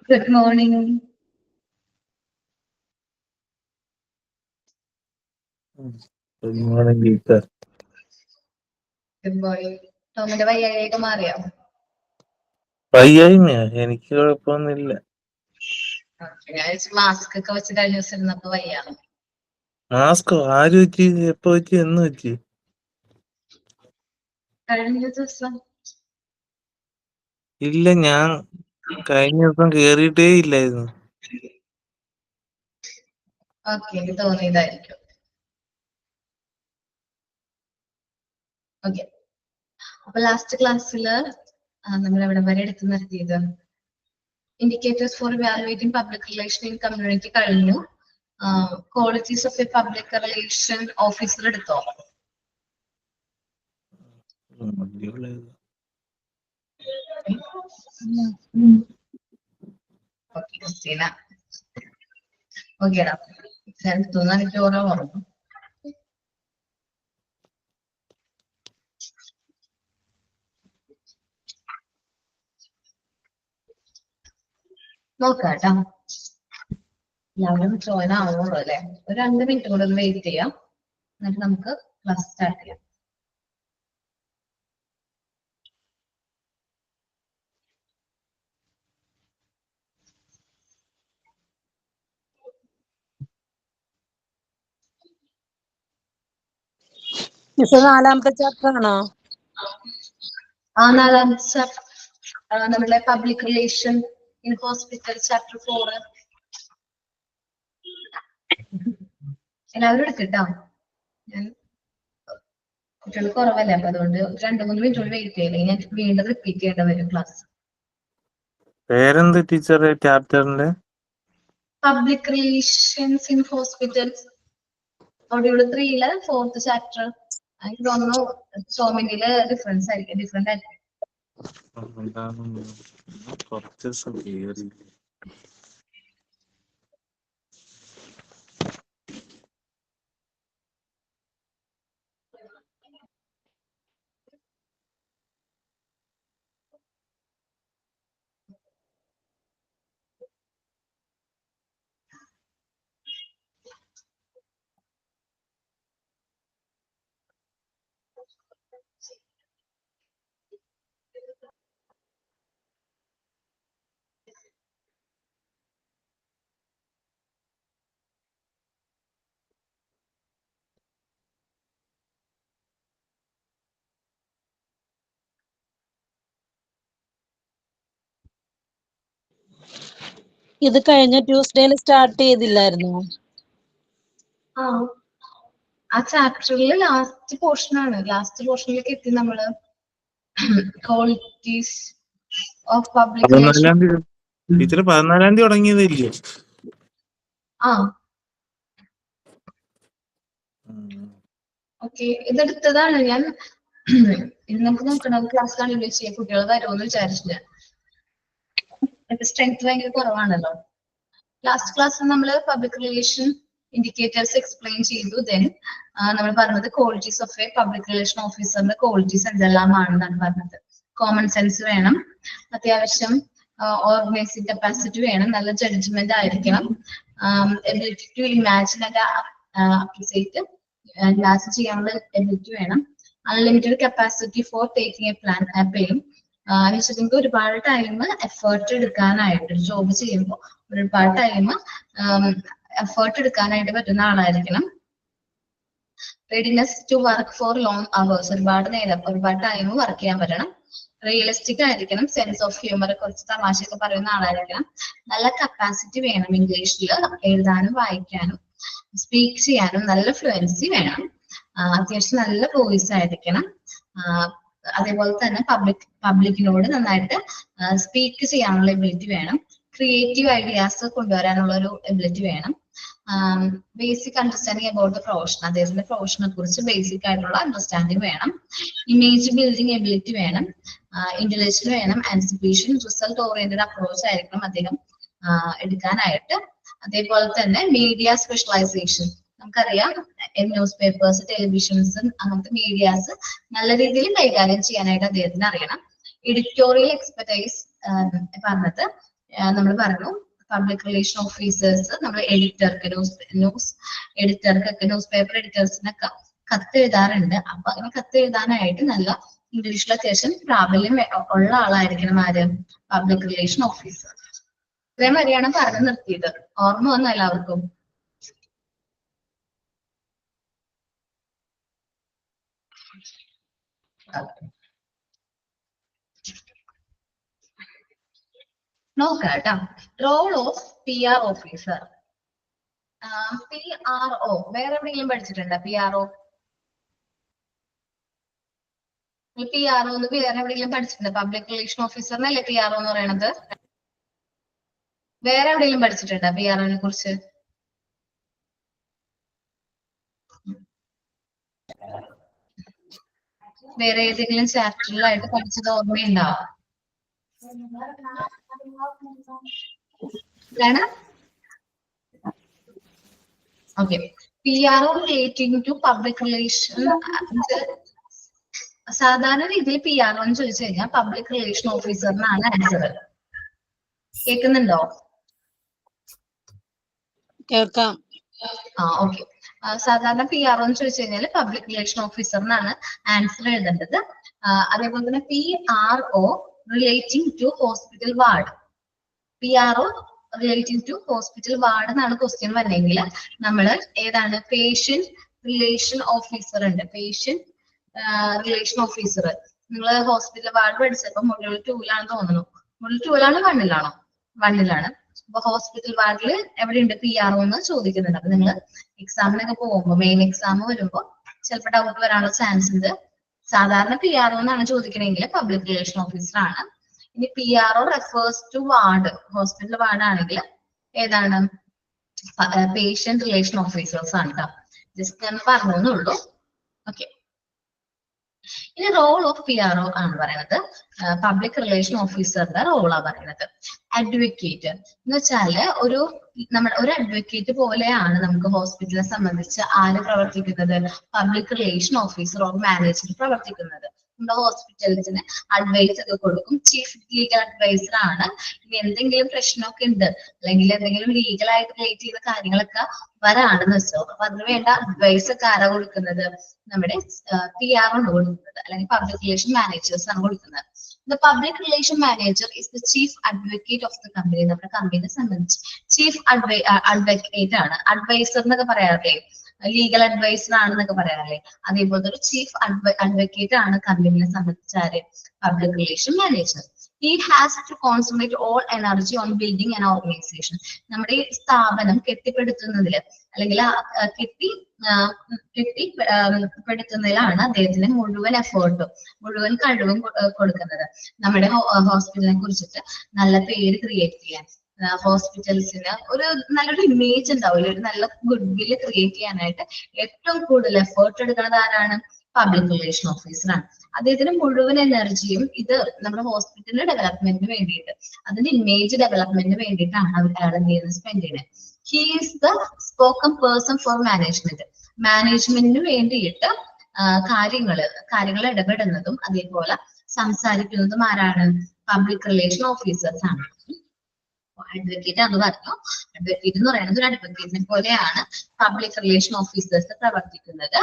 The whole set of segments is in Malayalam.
Good morning. Good morning, Geeta. Good morning. ടോമിന്റെ വയ്യാഴിയൊക്കെ മാറിയോ? വയ്യായ്മയാ? എനിക്ക് കുഴപ്പമൊന്നുമില്ല. ഞാൻ മാസ്ക് ഒക്കെ വെച്ച് കഴിഞ്ഞ ദിവസം ഇരുന്നപ്പോ വയ്യാണ്. മാസ്കോ? ആര് വെച്ച്? എപ്പോ വെച്ച്? എന്ന് വെച്ച്? കഴിഞ്ഞ ദിവസം ഇല്ല, ഞാൻ കഴിഞ്ഞ ദിവസം കേറിയിട്ടേ ഇല്ലായിരുന്നു. ഓക്കെ, എനിക്ക് തോന്നിയതായിരിക്കും. ഓക്കെ, അപ്പൊ ലാസ്റ്റ് ക്ലാസ്സില് നമ്മൾ എവിടെ വരെ എടുത്തു നിർത്തിയത്? Indicators for evaluating public relation in community കഴിഞ്ഞു. Qualities of a public relation officer എടുത്തോ? Okay, Christina. ഓക്കേടാ, ഞാൻ എടുത്തു എനിക്ക് ഓരോ ഓർമ്മ. നോക്കാട്ടോ, എല്ലാവരും ജോയിൻ ആവുള്ളൂ അല്ലെ? ഒരു 2 മിനിറ്റ് കൂടെ ഒന്ന് വെയിറ്റ് ചെയ്യാം, എന്നിട്ട് നമുക്ക് ക്ലാസ് സ്റ്റാർട്ട് ചെയ്യാം. നാലാമത്തെ ചാപ്റ്റർ ആണോ? നാലാമത്തെ ചാപ്റ്റർ നമ്മുടെ public relation in hospital chapter 4. എല്ലാവരും എടുക്കട്ടോ, ഞാൻ കുട്ടികൾ കുറവല്ലേ, അപ്പൊ അതുകൊണ്ട് 2-3 മിനിറ്റ് കൂടി വെയിറ്റ് ചെയ്യില്ലേ, ഞാൻ വീണ്ടും റിപ്പീറ്റ് ചെയ്യേണ്ട വരും ക്ലാസ്. പേരെന്ത് ടീച്ചറെ ചാപ്റ്ററിന്റെ? Public relations in hospitals. അവിടെ 3-ലെ 4th ചാപ്റ്റർ. എനിക്ക് തോന്നുന്നു സോമിനില് ഡിഫറൻസ് ആയിരിക്കും, ഡിഫറെന്റ് ആയിരിക്കും. ഇത് കഴിഞ്ഞ ട്യൂസ്ഡേയിൽ സ്റ്റാർട്ട് ചെയ്തില്ലായിരുന്നു? ആ ചാപ്റ്ററിലെ ലാസ്റ്റ് പോർഷൻ ആണ്. ലാസ്റ്റ് പോർഷനിലേക്ക് എത്തി നമ്മള്. Qualities of public relation. 14-ാം തീയതി ടീച്ചർ 14-ാം തീയതി തുടങ്ങിയതല്ലേ? ഓക്കെ, ഇതെടുത്തതാണ് ഞാൻ. ഇത് നമുക്ക് നോക്കണം, ക്ലാസ് കാണുകയും ചെയ്യാം. കുട്ടികൾ വരുമെന്ന് വിചാരിച്ചില്ല, സ്ട്രെങ്ത് ഭയങ്കര കുറവാണല്ലോ. ലാസ്റ്റ് ക്ലാസ്സിൽ നമ്മൾ പബ്ലിക് റിലേഷൻ ഇൻഡിക്കേറ്റേഴ്സ് എക്സ്പ്ലെയിൻ ചെയ്തു. ദെൻ നമ്മൾ പറഞ്ഞത് qualities of a public relation ഓഫീസറിന്റെ ക്വാളിറ്റീസ് എന്തെല്ലാമാണെന്നാണ് പറഞ്ഞത്. കോമൺ സെൻസ് വേണം, അത്യാവശ്യം ഓർഗനൈസിംഗ് കപ്പാസിറ്റി വേണം, നല്ല ജഡ്ജ്മെന്റ് ആയിരിക്കണം, ability to imagine and appreciate, imagine ചെയ്യാനുള്ള എബിലിറ്റി വേണം, unlimited capacity for taking a plan plain. വെച്ചിട്ടുണ്ടെങ്കിൽ ഒരുപാട് ടൈം എഫേർട്ട് എടുക്കാനായിട്ട്, ജോബ് ചെയ്യുമ്പോൾ ഒരുപാട് ടൈം എഫേർട്ട് എടുക്കാനായിട്ട് പറ്റുന്ന ആളായിരിക്കണം. Readiness to work for long hours, ഒരുപാട് നേരം ഒരുപാട് ടൈം വർക്ക് ചെയ്യാൻ പറ്റണം. റിയലിസ്റ്റിക് ആയിരിക്കണം, സെൻസ് ഓഫ് ഹ്യൂമർ, കുറച്ച് തമാശയൊക്കെ പറയുന്ന ആളായിരിക്കണം. നല്ല കപ്പാസിറ്റി വേണം, ഇംഗ്ലീഷിൽ എഴുതാനും വായിക്കാനും സ്പീക്ക് ചെയ്യാനും നല്ല ഫ്ലുവൻസി വേണം. അത്യാവശ്യം നല്ല വോയിസ് ആയിരിക്കണം. അതേപോലെ തന്നെ പബ്ലിക്കിനോട് നന്നായിട്ട് സ്പീക്ക് ചെയ്യാനുള്ള എബിലിറ്റി വേണം. ക്രിയേറ്റീവ് ഐഡിയാസ് കൊണ്ടുവരാനുള്ള ഒരു എബിലിറ്റി വേണം. Basic understanding about the profession, അദ്ദേഹത്തിന്റെ പ്രൊഫഷനെ കുറിച്ച് ബേസിക് ആയിട്ടുള്ള അണ്ടർസ്റ്റാൻഡിങ് വേണം. ഇമേജ് ബിൽഡിംഗ് എബിലിറ്റി വേണം. ഇന്റലിജൻസ് വേണം. ആൻസിപ്പേഷൻ, റിസൾട്ട് ഓറിയന്റഡ് അപ്രോച്ച് ആയിരിക്കണം അദ്ദേഹം എടുക്കാനായിട്ട്. അതേപോലെ തന്നെ മീഡിയ സ്പെഷ്യലൈസേഷൻ, നമുക്കറിയാം ന്യൂസ് പേപ്പേഴ്സ്, ടെലിവിഷൻസ്, അങ്ങനത്തെ മീഡിയാസ് നല്ല രീതിയിൽ കൈകാര്യം ചെയ്യാനായിട്ട് അദ്ദേഹത്തിന് അറിയണം. എഡിറ്റോറിയൽ എക്സ്പെർട്ടൈസ് പറഞ്ഞത് നമ്മൾ പറഞ്ഞു പബ്ലിക് റിലേഷൻ ഓഫീസേഴ്സ് നമ്മൾ എഡിറ്റർക്ക് ന്യൂസ് എഡിറ്റർക്കൊക്കെ ന്യൂസ് പേപ്പർ എഡിറ്റേഴ്സിനൊക്കെ കത്ത് എഴുതാറുണ്ട്. അപ്പൊ അങ്ങനെ കത്ത് എഴുതാനായിട്ട് നല്ല ഇംഗ്ലീഷിൽ അത്യാവശ്യം പ്രാബല്യം ഉള്ള ആളായിരിക്കണം ആര്, പബ്ലിക് റിലേഷൻ ഓഫീസർ. ഇത്രയും വരെയാണ് പറഞ്ഞു നിർത്തിയത്. ഓർമ്മ വന്നു എല്ലാവർക്കും? നോക്കാം കേട്ടോ. Role of PR officer. PRO വേറെ എവിടെയെങ്കിലും പഠിച്ചിട്ടുണ്ടോ? PRO എന്ന് വേറെ എവിടെയെങ്കിലും പഠിച്ചിട്ടുണ്ടോ? പബ്ലിക് റിലേഷൻ ഓഫീസറിനല്ലേ PRO എന്ന് പറയണത്? വേറെ എവിടെയെങ്കിലും പഠിച്ചിട്ടുണ്ടോ PRO നെ കുറിച്ച്? വേറെ ഏതെങ്കിലും ചാപ്റ്ററിലായിട്ട് പഠിച്ചത് ഓർമ്മയുണ്ടോ? Okay. PRO relating to public relation. സാധാരണ രീതിയിൽ PRO എന്ന് ചോദിച്ചു കഴിഞ്ഞാൽ പബ്ലിക് റിലേഷൻ ഓഫീസറിനാണ് ആൻസർ. കേൾക്കുന്നുണ്ടോ? കേൾക്കാം. ഓക്കെ. സാധാരണ PRO എന്ന് ചോദിച്ചു കഴിഞ്ഞാൽ പബ്ലിക് റിലേഷൻ ഓഫീസറിനാണ് ആൻസർ എഴുതേണ്ടത്. അതേപോലെ തന്നെ PRO relating to hospital ward. PRO relating to hospital ward എന്നാണ് ക്വസ്റ്റ്യൻ വന്നെങ്കിൽ നമ്മൾ ഏതാണ്? പേഷ്യന്റ് റിലേഷൻ ഓഫീസർ ഉണ്ട്. Patient relation officer. നിങ്ങൾ ഹോസ്പിറ്റൽ വാർഡ് പഠിച്ചപ്പോ മൊഡ്യൂൾ 2 തോന്നുന്നു. മൊഡ്യൂൾ 2 1 1 അപ്പൊ ഹോസ്പിറ്റൽ വാർഡിൽ എവിടെയുണ്ട് PRO എന്ന് ചോദിക്കുന്നുണ്ട്. അപ്പൊ നിങ്ങൾ എക്സാമിനൊക്കെ പോകുമ്പോൾ മെയിൻ എക്സാം വരുമ്പോൾ ചിലപ്പോൾ ഡൗട്ട് വരാനുള്ള ചാൻസ് ഉണ്ട്. സാധാരണ PRO എന്നാണ് ചോദിക്കണമെങ്കിൽ പബ്ലിക് റിലേഷൻ ഓഫീസർ ആണ്. ഇനി PRO refers to ward, hospital ward ആണെങ്കിൽ ഏതാണ്? പേഷ്യന്റ് റിലേഷൻ ഓഫീസേഴ്സ് ആണ് കേട്ടോ. ജസ്റ്റ് ഞാൻ പറഞ്ഞേ ഉള്ളൂ. ഓക്കെ. ഇനി റോൾ ഓഫ് PRO ആണ് പറയുന്നത്. പബ്ലിക് റിലേഷൻ ഓഫീസറുടെ റോളാണ് പറയുന്നത്. അഡ്വക്കേറ്റ് എന്ന് വെച്ചാല് ഒരു അഡ്വക്കേറ്റ് പോലെയാണ് നമുക്ക് ഹോസ്പിറ്റലിനെ സംബന്ധിച്ച് ആര് പ്രവർത്തിക്കുന്നത്? Public relation officer or manager പ്രവർത്തിക്കുന്നത്. നമ്മുടെ ഹോസ്പിറ്റൽസിന് അഡ്വൈസ് ഒക്കെ കൊടുക്കും. ചീഫ് ലീഗൽ അഡ്വൈസർ ആണ്. ഇനി എന്തെങ്കിലും പ്രശ്നമൊക്കെ ഉണ്ട് അല്ലെങ്കിൽ എന്തെങ്കിലും ലീഗലായിട്ട് റിലേറ്റ് ചെയ്ത കാര്യങ്ങളൊക്കെ വരാണെന്ന് വെച്ചോ, അപ്പൊ അതിന് വേണ്ട അഡ്വൈസ് ഒക്കെ ആരാ കൊടുക്കുന്നത്? നമ്മുടെ PRO ആണ് കൊടുക്കുന്നത്, അല്ലെങ്കിൽ പബ്ലിക് റിലേഷൻ മാനേജേഴ്സ് ആണ് കൊടുക്കുന്നത്. The public relation manager is the chief advocate of the company. നമ്മുടെ കമ്പനിയെ സംബന്ധിച്ച് ചീഫ് അഡ്വക്കേറ്റ് ആണ്. അഡ്വൈസർ എന്നൊക്കെ പറയാറില്ലേ, ലീഗൽ അഡ്വൈസർ ആണെന്നൊക്കെ പറയാറില്ലേ, അതേപോലെ ഒരു ചീഫ് അഡ്വക്കേറ്റ് ആണ് കമ്പനിയെ സംബന്ധിച്ച് ആര്? Public relation manager. He has to concentrate all energy on building an organization. നമ്മുടെ ഈ സ്ഥാപനം കെട്ടിപ്പടുത്തുന്നതില് അല്ലെങ്കിൽ കെട്ടിപ്പടുത്തുന്നതിലാണ് അദ്ദേഹത്തിന് മുഴുവൻ എഫേർട്ടും മുഴുവൻ കഴിവും കൊടുക്കുന്നത്. നമ്മുടെ ഹോസ്പിറ്റലിനെ കുറിച്ചിട്ട് നല്ല പേര് ക്രിയേറ്റ് ചെയ്യാൻ, ഹോസ്പിറ്റൽസിന് ഒരു നല്ലൊരു ഇമേജ് ഉണ്ടാവില്ല, ഒരു നല്ല ഗുഡ് വില്ല് ക്രിയേറ്റ് ചെയ്യാനായിട്ട് ഏറ്റവും കൂടുതൽ എഫേർട്ട് എടുക്കുന്നത് ആരാണ്? പബ്ലിക് റിലേഷൻ ഓഫീസറാണ്. അദ്ദേഹത്തിന് മുഴുവൻ എനർജിയും ഇത് നമ്മുടെ ഹോസ്പിറ്റലിന്റെ ഡെവലപ്മെന്റിന് വേണ്ടിയിട്ട്, അതിന്റെ ഇമേജ് ഡെവലപ്മെന്റിന് വേണ്ടിയിട്ടാണ് അയാൾ എന്ത് ചെയ്യുന്നത്? സ്പെൻഡ് ചെയ്യുന്നത്. He is the spoken person for management. മാനേജ്മെന്റിന് വേണ്ടിയിട്ട് കാര്യങ്ങൾ ഇടപെടുന്നതും അതേപോലെ സംസാരിക്കുന്നതും ആരാണ്? പബ്ലിക് റിലേഷൻ ഓഫീസേഴ്സ് ആണ്. അഡ്വക്കേറ്റ് അത് പറഞ്ഞു. അഡ്വക്കേറ്റ് എന്ന് പറയുന്നത് ഒരു അഡ്വക്കേറ്റിനെ പോലെയാണ് പബ്ലിക് റിലേഷൻ ഓഫീസേഴ്സ് പ്രവർത്തിക്കുന്നത്.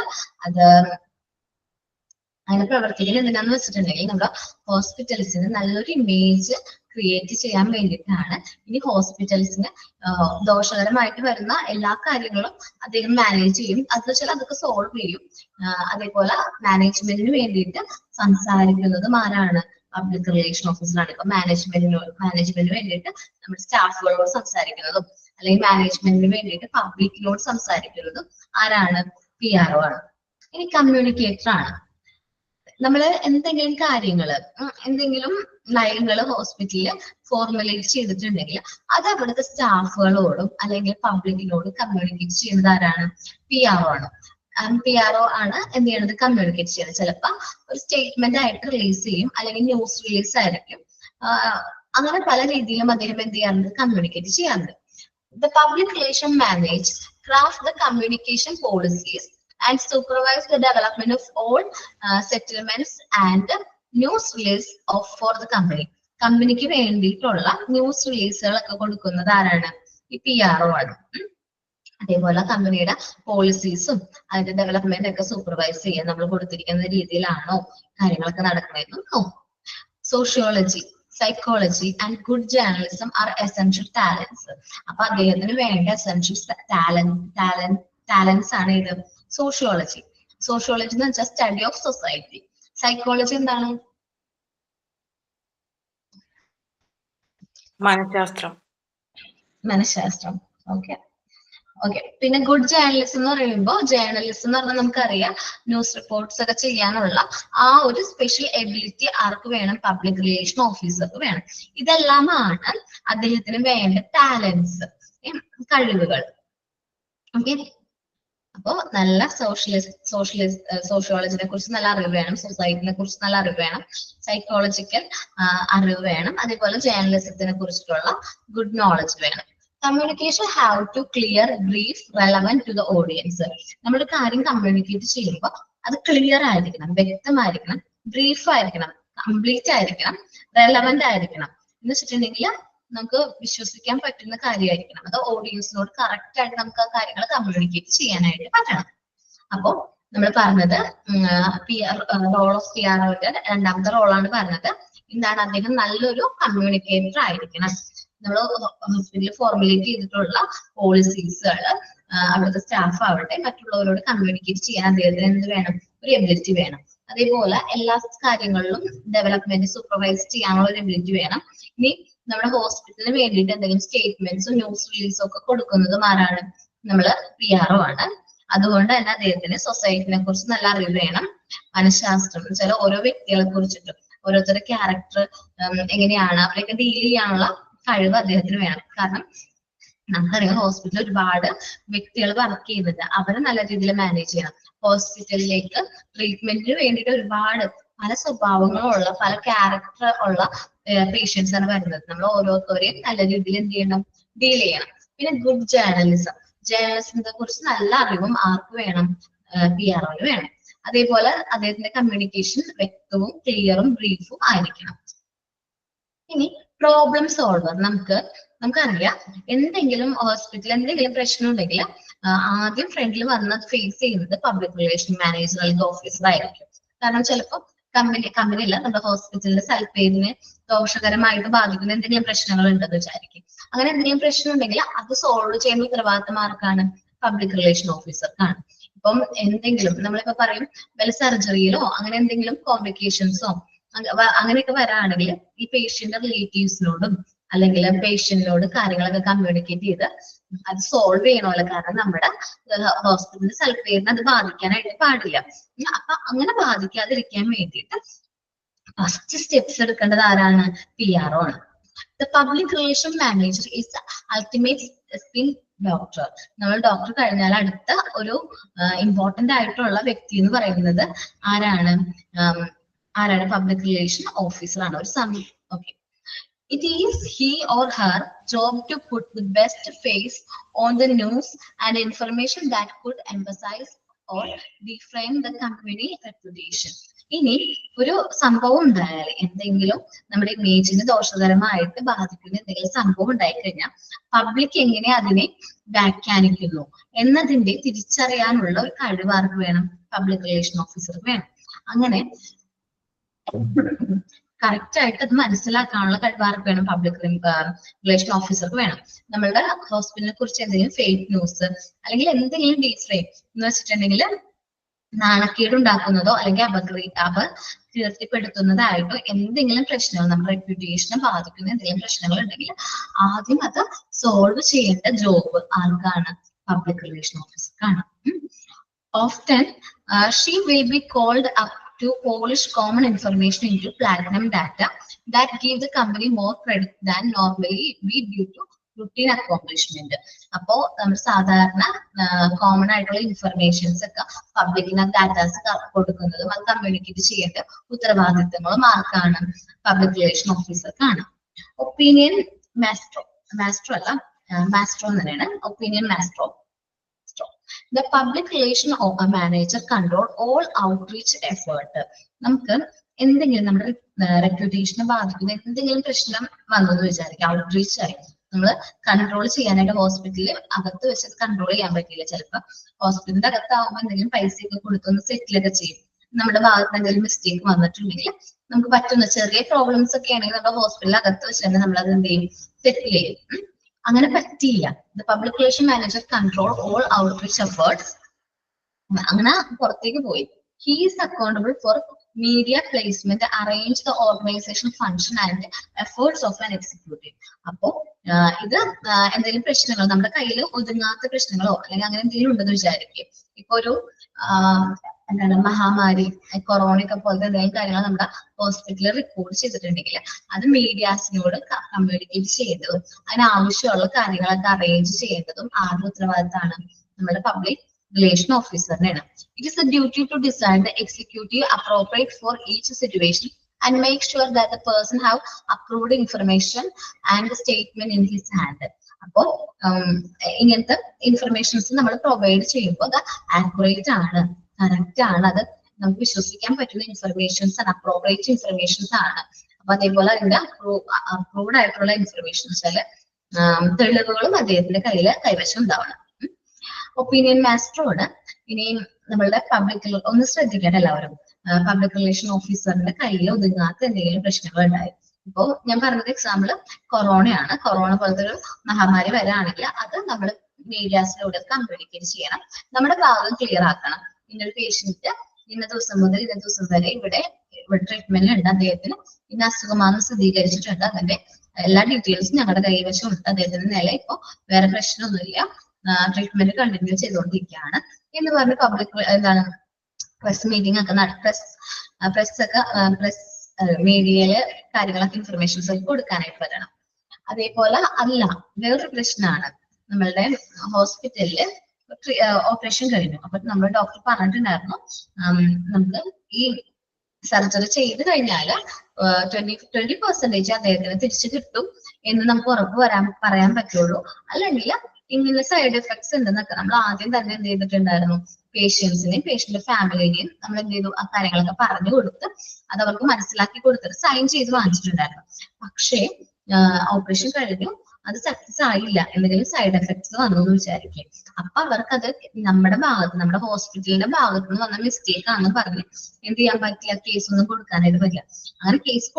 അങ്ങനെ പ്രവർത്തിക്കുന്നത് എന്തിനാന്ന് വെച്ചിട്ടുണ്ടെങ്കിൽ നമ്മുടെ ഹോസ്പിറ്റൽസിന് നല്ലൊരു ഇമേജ് ക്രിയേറ്റ് ചെയ്യാൻ വേണ്ടിയിട്ടാണ്. ഇനി ഹോസ്പിറ്റൽസിന് ദോഷകരമായിട്ട് വരുന്ന എല്ലാ കാര്യങ്ങളും അദ്ദേഹം മാനേജ് ചെയ്യും. അത് വെച്ചാൽ അതൊക്കെ സോൾവ് ചെയ്യും. അതേപോലെ മാനേജ്മെന്റിന് വേണ്ടിയിട്ട് സംസാരിക്കുന്നതും ആരാണ്? പബ്ലിക് റിലേഷൻ ഓഫീസറാണ്. ഇപ്പൊ മാനേജ്മെന്റിന് വേണ്ടിയിട്ട് നമ്മുടെ സ്റ്റാഫുകളോട് സംസാരിക്കുന്നതും അല്ലെങ്കിൽ മാനേജ്മെന്റിന് വേണ്ടിയിട്ട് പബ്ലിക്കിനോട് സംസാരിക്കുന്നതും ആരാണ്? PRO ആണ്. ഇനി കമ്മ്യൂണിക്കേറ്റർ ആണ്. നമ്മള് എന്തെങ്കിലും കാര്യങ്ങള് എന്തെങ്കിലും നയങ്ങള് ഹോസ്പിറ്റലില് ഫോർമുലേറ്റ് ചെയ്തിട്ടുണ്ടെങ്കിൽ അത് അവിടുത്തെ സ്റ്റാഫുകളോടും അല്ലെങ്കിൽ പബ്ലിക്കിനോടും കമ്മ്യൂണിക്കേറ്റ് ചെയ്യുന്നത് ആരാണ്? PRO ആണ്. PRO ആണ് എന്ത് ചെയ്യണത്? കമ്മ്യൂണിക്കേറ്റ് ചെയ്യുന്നത്. ചിലപ്പോ ഒരു സ്റ്റേറ്റ്മെന്റ് ആയിട്ട് റിലീസ് ചെയ്യും, അല്ലെങ്കിൽ ന്യൂസ് റിലീസ് ആയിരിക്കും. അങ്ങനെ പല രീതിയിലും അദ്ദേഹം എന്ത് ചെയ്യാറുണ്ട്? കമ്മ്യൂണിക്കേറ്റ് ചെയ്യാറുണ്ട്. The public relation manager craft the communication policies and supervise the development of all settlements and news release for the company. കമ്പനിക്ക് വേണ്ടിയിട്ടുള്ള ന്യൂസ് റിലീസുകളൊക്കെ കൊടുക്കുന്നത് ആരാണ്? ഈ PRO ആണ്. അതേപോലെ കമ്പനിയുടെ പോളിസീസും അതിന്റെ ഡെവലപ്മെന്റ് ഒക്കെ സൂപ്പർവൈസ് ചെയ്യാൻ നമ്മൾ കൊടുത്തിരിക്കുന്ന രീതിയിലാണോ കാര്യങ്ങളൊക്കെ നടക്കുന്നതെന്നും നോക്കും. Sociology, psychology and good journalism are essential talents. അപ്പൊ അദ്ദേഹത്തിന് വേണ്ട എസെൻഷ്യൽ ടാലൻസ് ആണ് ഇത് സോഷ്യോളജി. സോഷ്യോളജി എന്ന് വെച്ചാൽ സ്റ്റഡി ഓഫ് സൊസൈറ്റി. സൈക്കോളജി എന്താണ്? മനഃശാസ്ത്രം. ഓക്കെ. പിന്നെ ഗുഡ് ജേർണലിസം എന്ന് പറയുമ്പോൾ, ജേർണലിസം എന്ന് പറഞ്ഞാൽ നമുക്കറിയാം ന്യൂസ് റിപ്പോർട്ട്സ് ഒക്കെ ചെയ്യാനുള്ള ആ ഒരു സ്പെഷ്യൽ എബിലിറ്റി ആർക്ക് വേണം? പബ്ലിക് റിലേഷൻ ഓഫീസർക്ക് വേണം. ഇതെല്ലാമാണ് അദ്ദേഹത്തിന് വേണ്ട ടാലൻസ്, കഴിവുകൾ. ഓക്കെ. അപ്പോ നല്ല സോഷ്യോളജിനെ കുറിച്ച് നല്ല അറിവ് വേണം, സൊസൈറ്റിനെ കുറിച്ച് നല്ല അറിവ് വേണം, സൈക്കോളജിക്കൽ അറിവ് വേണം, അതേപോലെ ജേർണലിസത്തിനെ കുറിച്ചിട്ടുള്ള ഗുഡ് നോളജ് വേണം. Communication have to clear, brief, relevant to the audience. നമ്മളൊരു കാര്യം കമ്മ്യൂണിക്കേറ്റ് ചെയ്യുമ്പോൾ അത് ക്ലിയർ ആയിരിക്കണം, വ്യക്തമായിരിക്കണം, ബ്രീഫ് ആയിരിക്കണം, കംപ്ലീറ്റ് ആയിരിക്കണം, റെലവന്റ് ആയിരിക്കണം. എന്ന് വെച്ചിട്ടുണ്ടെങ്കിൽ നമുക്ക് വിശ്വസിക്കാൻ പറ്റുന്ന കാര്യമായിരിക്കണം. അത് ഓഡിയൻസിനോട് കറക്റ്റ് ആയിട്ട് നമുക്ക് ആ കാര്യങ്ങൾ കമ്മ്യൂണിക്കേറ്റ് ചെയ്യാനായിട്ട് പറ്റണം. അപ്പോ നമ്മൾ പറഞ്ഞത് റോൾ ഓഫ് PROന്റെ രണ്ടാമത്തെ റോളാണ് പറഞ്ഞത്. എന്താണ്? അദ്ദേഹം നല്ലൊരു കമ്മ്യൂണിക്കേറ്റർ ആയിരിക്കണം. നമ്മൾ ഹോസ്പിറ്റലിൽ ഫോർമുലേറ്റ് ചെയ്തിട്ടുള്ള പോളിസീസുകൾ അവിടുത്തെ സ്റ്റാഫ് ആവട്ടെ മറ്റുള്ളവരോട് കമ്മ്യൂണിക്കേറ്റ് ചെയ്യാൻ അദ്ദേഹത്തിന് എന്ത് വേണം? ഒരു എബിലിറ്റി വേണം. അതേപോലെ എല്ലാ കാര്യങ്ങളിലും ഡെവലപ്മെന്റ് സൂപ്പർവൈസ് ചെയ്യാനുള്ള ഒരു എബിലിറ്റി വേണം. ഇനി നമ്മുടെ ഹോസ്പിറ്റലിന് വേണ്ടിയിട്ട് എന്തെങ്കിലും സ്റ്റേറ്റ്മെന്റ്സും ന്യൂസ് റിലീസും ഒക്കെ കൊടുക്കുന്നതും ആരാണ്? നമ്മള് PRO ആണ്. അതുകൊണ്ട് തന്നെ അദ്ദേഹത്തിന് സൊസൈറ്റിനെ കുറിച്ച് നല്ല അറിവ് വേണം. മനഃശാസ്ത്രം എന്ന് വെച്ചാൽ ഓരോ വ്യക്തികളെ കുറിച്ചിട്ടും ഓരോരുത്തരുടെ ക്യാരക്ടർ എങ്ങനെയാണ് അവരൊക്കെ ഡീൽ ചെയ്യാനുള്ള കഴിവ് അദ്ദേഹത്തിന് വേണം. കാരണം നമുക്കറിയാം ഹോസ്പിറ്റലിൽ ഒരുപാട് വ്യക്തികൾ വർക്ക് ചെയ്യുന്നുണ്ട്, അവരെ നല്ല രീതിയിൽ മാനേജ് ചെയ്യണം. ഹോസ്പിറ്റലിലേക്ക് ട്രീറ്റ്മെന്റിന് വേണ്ടിയിട്ട് ഒരുപാട് പല സ്വഭാവങ്ങളുള്ള പല ക്യാരക്ടർ ഉള്ള പേഷ്യൻസ് ആണ് വരുന്നത്. നമ്മൾ ഓരോരുത്തരെയും നല്ല രീതിയിൽ എന്ത് ചെയ്യണം? ഡീൽ ചെയ്യണം. പിന്നെ ഗുഡ് ജേർണലിസം, ജേർണലിസത്തെ കുറിച്ച് നല്ല അറിവും ആർക്ക് വേണം? PROന് വേണം. അതേപോലെ അദ്ദേഹത്തിന്റെ കമ്മ്യൂണിക്കേഷൻ വ്യക്തവും ക്ലിയറും ബ്രീഫും ആയിരിക്കണം. ഇനി പ്രോബ്ലം സോൾവർ. നമുക്കറിയാം എന്തെങ്കിലും ഹോസ്പിറ്റലിൽ എന്തെങ്കിലും പ്രശ്നം ഉണ്ടെങ്കിൽ ആദ്യം ഫ്രണ്ടിൽ വന്ന് ഫേസ് ചെയ്യുന്നത് പബ്ലിക് റിലേഷൻ മാനേജർ അല്ലെങ്കിൽ ഓഫീസർ ആയിരിക്കും. കാരണം ചിലപ്പോൾ കമ്പനിയില്ല നമ്മുടെ ഹോസ്പിറ്റലിന്റെ സൽപ്പേരിനെ ദോഷകരമായിട്ട് ബാധിക്കുന്ന എന്തെങ്കിലും പ്രശ്നങ്ങൾ ഉണ്ടെന്ന് വിചാരിക്കും. അങ്ങനെ എന്തെങ്കിലും പ്രശ്നം ഉണ്ടെങ്കിൽ അത് സോൾവ് ചെയ്യുന്ന ഉത്തരവാദിത്തം ആർക്കാണ്? പബ്ലിക് റിലേഷൻ ഓഫീസർക്കാണ്. ഇപ്പം എന്തെങ്കിലും നമ്മളിപ്പോ പറയും വല്ല സർജറിയിലോ അങ്ങനെ എന്തെങ്കിലും കോംപ്ലിക്കേഷൻസോ അങ്ങനെയൊക്കെ വരാണെങ്കിൽ ഈ പേഷ്യന്റ് റിലേറ്റീവ്സിനോടും അല്ലെങ്കിൽ പേഷ്യന്റിനോട് കാര്യങ്ങളൊക്കെ കമ്മ്യൂണിക്കേറ്റ് ചെയ്ത് അത് സോൾവ് ചെയ്യണമല്ലോ. കാരണം നമ്മുടെ ഹോസ്പിറ്റലിന്റെ സൽപ്പേരിനെ അത് ബാധിക്കാനായിട്ട് പാടില്ല. അപ്പൊ അങ്ങനെ ബാധിക്കാതിരിക്കാൻ വേണ്ടിയിട്ട് ഫസ്റ്റ് സ്റ്റെപ്സ് എടുക്കേണ്ടത് ആരാണ്? PRO ആണ്. The public relation manager is the ultimate skin doctor. നമ്മൾ ഡോക്ടർ കഴിഞ്ഞാൽ അടുത്ത ഒരു ഇമ്പോർട്ടന്റ് ആയിട്ടുള്ള വ്യക്തി എന്ന് പറയുന്നത് ആരാണ്? പബ്ലിക് റിലേഷൻ ഓഫീസർ ആണ്. Okay. It is he or her job to put the best face on the news and information that could emphasize or defame the company reputation. ഇനി ഒരു സംഭവം ഉണ്ടായാൽ എന്തെങ്കിലും നമ്മുടെ ഇമേജിന് ദോഷകരമായിട്ട് ബാധിക്കുന്ന എന്തെങ്കിലും സംഭവം ഉണ്ടായിക്കഴിഞ്ഞാൽ പബ്ലിക് എങ്ങനെ അതിനെ വ്യാഖ്യാനിക്കുന്നു എന്നതിന്റെ തിരിച്ചറിയാനുള്ള ഒരു കഴിവ് ആർക്ക് വേണം? പബ്ലിക് റിലേഷൻ ഓഫീസർക്ക് വേണം. അങ്ങനെ കറക്റ്റ് ആയിട്ട് അത് മനസ്സിലാക്കാനുള്ള കഴിവാർക്ക് വേണം? പബ്ലിക് റിലേഷൻ ഓഫീസർക്ക് വേണം. നമ്മളുടെ ഹോസ്പിറ്റലിനെ കുറിച്ച് എന്തെങ്കിലും ഫേക്ക് ന്യൂസ് അല്ലെങ്കിൽ എന്തെങ്കിലും ഡീഫ്രെയിം എന്ന് വെച്ചിട്ടുണ്ടെങ്കിൽ നാണക്കേട് ഉണ്ടാക്കുന്നതോ അല്ലെങ്കിൽ അപകീർത്തിപ്പെടുത്തുന്നതായിട്ടോ എന്തെങ്കിലും പ്രശ്നങ്ങൾ നമ്മുടെ റെപ്യൂട്ടേഷനെ ബാധിക്കുന്ന എന്തെങ്കിലും പ്രശ്നങ്ങൾ ഉണ്ടെങ്കിൽ ആദ്യം അത് സോൾവ് ചെയ്യേണ്ട ജോബ് ആർക്കാണ്? പബ്ലിക് റിലേഷൻ ഓഫീസർക്കാണ്. Often she will be called up to polish common information into platinum data that give the company more credit than normally be due to routine accomplishment. അപ്പോ നമ്മൾ സാധാരണ കോമൺ ആയിട്ടുള്ള ഇൻഫർമേഷൻസ് ഒക്കെ പബ്ലിക്കിന് ഡാറ്റാസ് കൊടുക്കുന്നതും അത് കമ്മ്യൂണിക്കേറ്റ് ചെയ്യേണ്ട ഉത്തരവാദിത്തങ്ങളും ആർക്കാണ്? പബ്ലിക് റിലേഷൻ ഓഫീസർക്കാണ്. ഒപ്പീനിയൻ മാസ്ട്രോ തന്നെയാണ് opinion maestro. The public relation manager control all outreach effort. നമുക്ക് എന്തെങ്കിലും നമ്മുടെ റെപ്യൂട്ടേഷനെ ബാധിക്കുന്ന എന്തെങ്കിലും പ്രശ്നം വന്നെന്ന് വിചാരിക്കാം, ഔട്ട്റീച്ച് ആയി നമ്മൾ കൺട്രോൾ ചെയ്യാനായിട്ട് ഹോസ്പിറ്റലിൽ അകത്ത് വെച്ച് കൺട്രോൾ ചെയ്യാൻ പറ്റില്ല. ചിലപ്പോൾ ഹോസ്പിറ്റലിന്റെ അകത്താവുമ്പോൾ എന്തെങ്കിലും പൈസയൊക്കെ കൊടുത്തൊന്ന് സെറ്റിലൊക്കെ ചെയ്യും. നമ്മുടെ ഭാഗത്ത് എന്തെങ്കിലും മിസ്റ്റേക്ക് വന്നിട്ടുണ്ടെങ്കിൽ നമുക്ക് പറ്റുന്ന ചെറിയ പ്രോബ്ലംസ് ഒക്കെ ആണെങ്കിൽ നമ്മുടെ ഹോസ്പിറ്റലിൽ അകത്ത് വെച്ച് തന്നെ നമ്മൾ അത് എന്ത് ചെയ്യും, സെറ്റിൽ ചെയ്യും. അങ്ങനെ പറ്റിയില്ല. The public relation manager control all outreach efforts. അങ്ങനെ പുറത്തേക്ക് പോയി. He is accountable four media placement, arrange the organisation function and efforts of an executive. അപ്പോ ഇത് എന്തെങ്കിലും പ്രശ്നങ്ങളോ നമ്മുടെ കയ്യിൽ ഒതുങ്ങാത്ത പ്രശ്നങ്ങളോ അല്ലെങ്കിൽ അങ്ങനെ എന്തെങ്കിലും ഉണ്ടെന്ന് വിചാരിക്കും. ഇപ്പൊ ഒരു എന്താണ് മഹാമാരി, കൊറോണയൊക്കെ പോലത്തെ എന്തെങ്കിലും കാര്യങ്ങൾ നമ്മുടെ ഹോസ്പിറ്റലിൽ റിപ്പോർട്ട് ചെയ്തിട്ടുണ്ടെങ്കിൽ അത് മീഡിയാസിനോട് കമ്മ്യൂണിക്കേറ്റ് ചെയ്യേണ്ടതും അതിനാവശ്യമുള്ള കാര്യങ്ങളൊക്കെ അറേഞ്ച് ചെയ്യേണ്ടതും ആരുടെ ഉത്തരവാദിത്തമാണ്? നമ്മുടെ പബ്ലിക് റിലേഷൻ ഓഫീസറിനാണ്. It is a duty to decide the executive appropriate for each situation and make sure that the person have approved information and the statement in his hand. അപ്പോൾ ഇങ്ങനത്തെ ഇൻഫർമേഷൻസ് നമ്മൾ പ്രൊവൈഡ് ചെയ്യുമ്പോൾ അത് ആക്യുറേറ്റ് ആണ്, കറക്റ്റ് ആണ്, അത് നമുക്ക് വിശ്വസിക്കാൻ പറ്റുന്ന ഇൻഫർമേഷൻസ് ആണ്, അപ്രോപ്രിയേറ്റ് ഇൻഫർമേഷൻസ് ആണ്. അപ്പൊ അതേപോലെ അതിന്റെ അപ്രൂവ്ഡ് ആയിട്ടുള്ള ഇൻഫർമേഷൻസ് തെളിവുകളും അദ്ദേഹത്തിന്റെ കൈവശം ഉണ്ടാവണം. ഒപ്പീനിയൻ മാസ്റ്ററോട് ഇനിയും നമ്മളുടെ പബ്ലിക് ഒന്ന് ശ്രദ്ധിക്കണം എല്ലാവരും. പബ്ലിക് റിലേഷൻ ഓഫീസറിന്റെ കയ്യിൽ ഒതുങ്ങാത്ത എന്തെങ്കിലും പ്രശ്നങ്ങൾ ഉണ്ടായി. ഇപ്പോ ഞാൻ പറഞ്ഞത് എക്സാമ്പിൾ കൊറോണയാണ്. കൊറോണ പോലത്തെ ഒരു മഹാമാരി വരാണെങ്കിൽ അത് നമ്മൾ മീഡിയാസിലൂടെ കമ്മ്യൂണിക്കേറ്റ് ചെയ്യണം, നമ്മുടെ ഭാഗം ക്ലിയർ ആക്കണം. ഇന്നൊരു പേഷ്യന്റ് ഇന്ന ദിവസം മുതൽ ഇന്ന ദിവസം വരെ ഇവിടെ ട്രീറ്റ്മെന്റ് ഉണ്ട്, അദ്ദേഹത്തിന് ഇന്ന അസുഖമാണെന്ന് സ്ഥിരീകരിച്ചിട്ടുണ്ട്, അതിന്റെ എല്ലാ ഡീറ്റെയിൽസും ഞങ്ങളുടെ കൈവശം ഉണ്ട്, അദ്ദേഹത്തിന്റെ നില ഇപ്പോ വേറെ പ്രശ്നമൊന്നുമില്ല, ട്രീറ്റ്മെന്റ് കണ്ടിന്യൂ ചെയ്തുകൊണ്ടിരിക്കുകയാണ് എന്ന് പറഞ്ഞ് പബ്ലിക് എന്താണ് പ്രസ് മീറ്റിംഗ് ഒക്കെ പ്രസ് മീഡിയയില് കാര്യങ്ങളൊക്കെ ഇൻഫർമേഷൻസ് ഒക്കെ കൊടുക്കാനായിട്ട് വരണം. അതേപോലെ അല്ല, വേറൊരു പ്രശ്നമാണ്, നമ്മളുടെ ഹോസ്പിറ്റലില് ഓപ്പറേഷൻ കഴിഞ്ഞു. അപ്പൊ നമ്മുടെ ഡോക്ടർ പറഞ്ഞിട്ടുണ്ടായിരുന്നു നമുക്ക് ഈ സർജറി ചെയ്ത് കഴിഞ്ഞാൽ 20% അദ്ദേഹത്തിന് തിരിച്ചു കിട്ടും എന്ന് നമുക്ക് ഉറപ്പ് പറയാൻ പറ്റുള്ളൂ. അല്ലെങ്കിൽ ഇങ്ങനെ സൈഡ് എഫക്ട്സ് ഉണ്ടെന്നൊക്കെ നമ്മൾ ആദ്യം തന്നെ എന്ത് ചെയ്തിട്ടുണ്ടായിരുന്നു, പേഷ്യൻസിനെയും പേഷ്യന്റ് ഫാമിലിനെയും നമ്മൾ എന്ത് ചെയ്തു, ആ കാര്യങ്ങളൊക്കെ പറഞ്ഞു കൊടുത്ത് അത് അവർക്ക് മനസ്സിലാക്കി കൊടുത്തിട്ട് സൈൻ ചെയ്ത് വാങ്ങിച്ചിട്ടുണ്ടായിരുന്നു. പക്ഷേ ഓപ്പറേഷൻ കഴിഞ്ഞു, അത് സക്സസ് ആയില്ല, എന്തെങ്കിലും സൈഡ് എഫക്ട്സ് വന്നു എന്ന് വിചാരിക്കും. അപ്പൊ അവർക്കത് നമ്മുടെ ഹോസ്പിറ്റലിന്റെ ഭാഗത്ത് നിന്ന് വന്ന മിസ്റ്റേക്ക് ആണെന്ന് പറഞ്ഞ് എന്ത് ചെയ്യാൻ പറ്റില്ല, കേസ് ഒന്നും കൊടുക്കാനായിട്ട് പറ്റില്ല. അങ്ങനെ കേസ്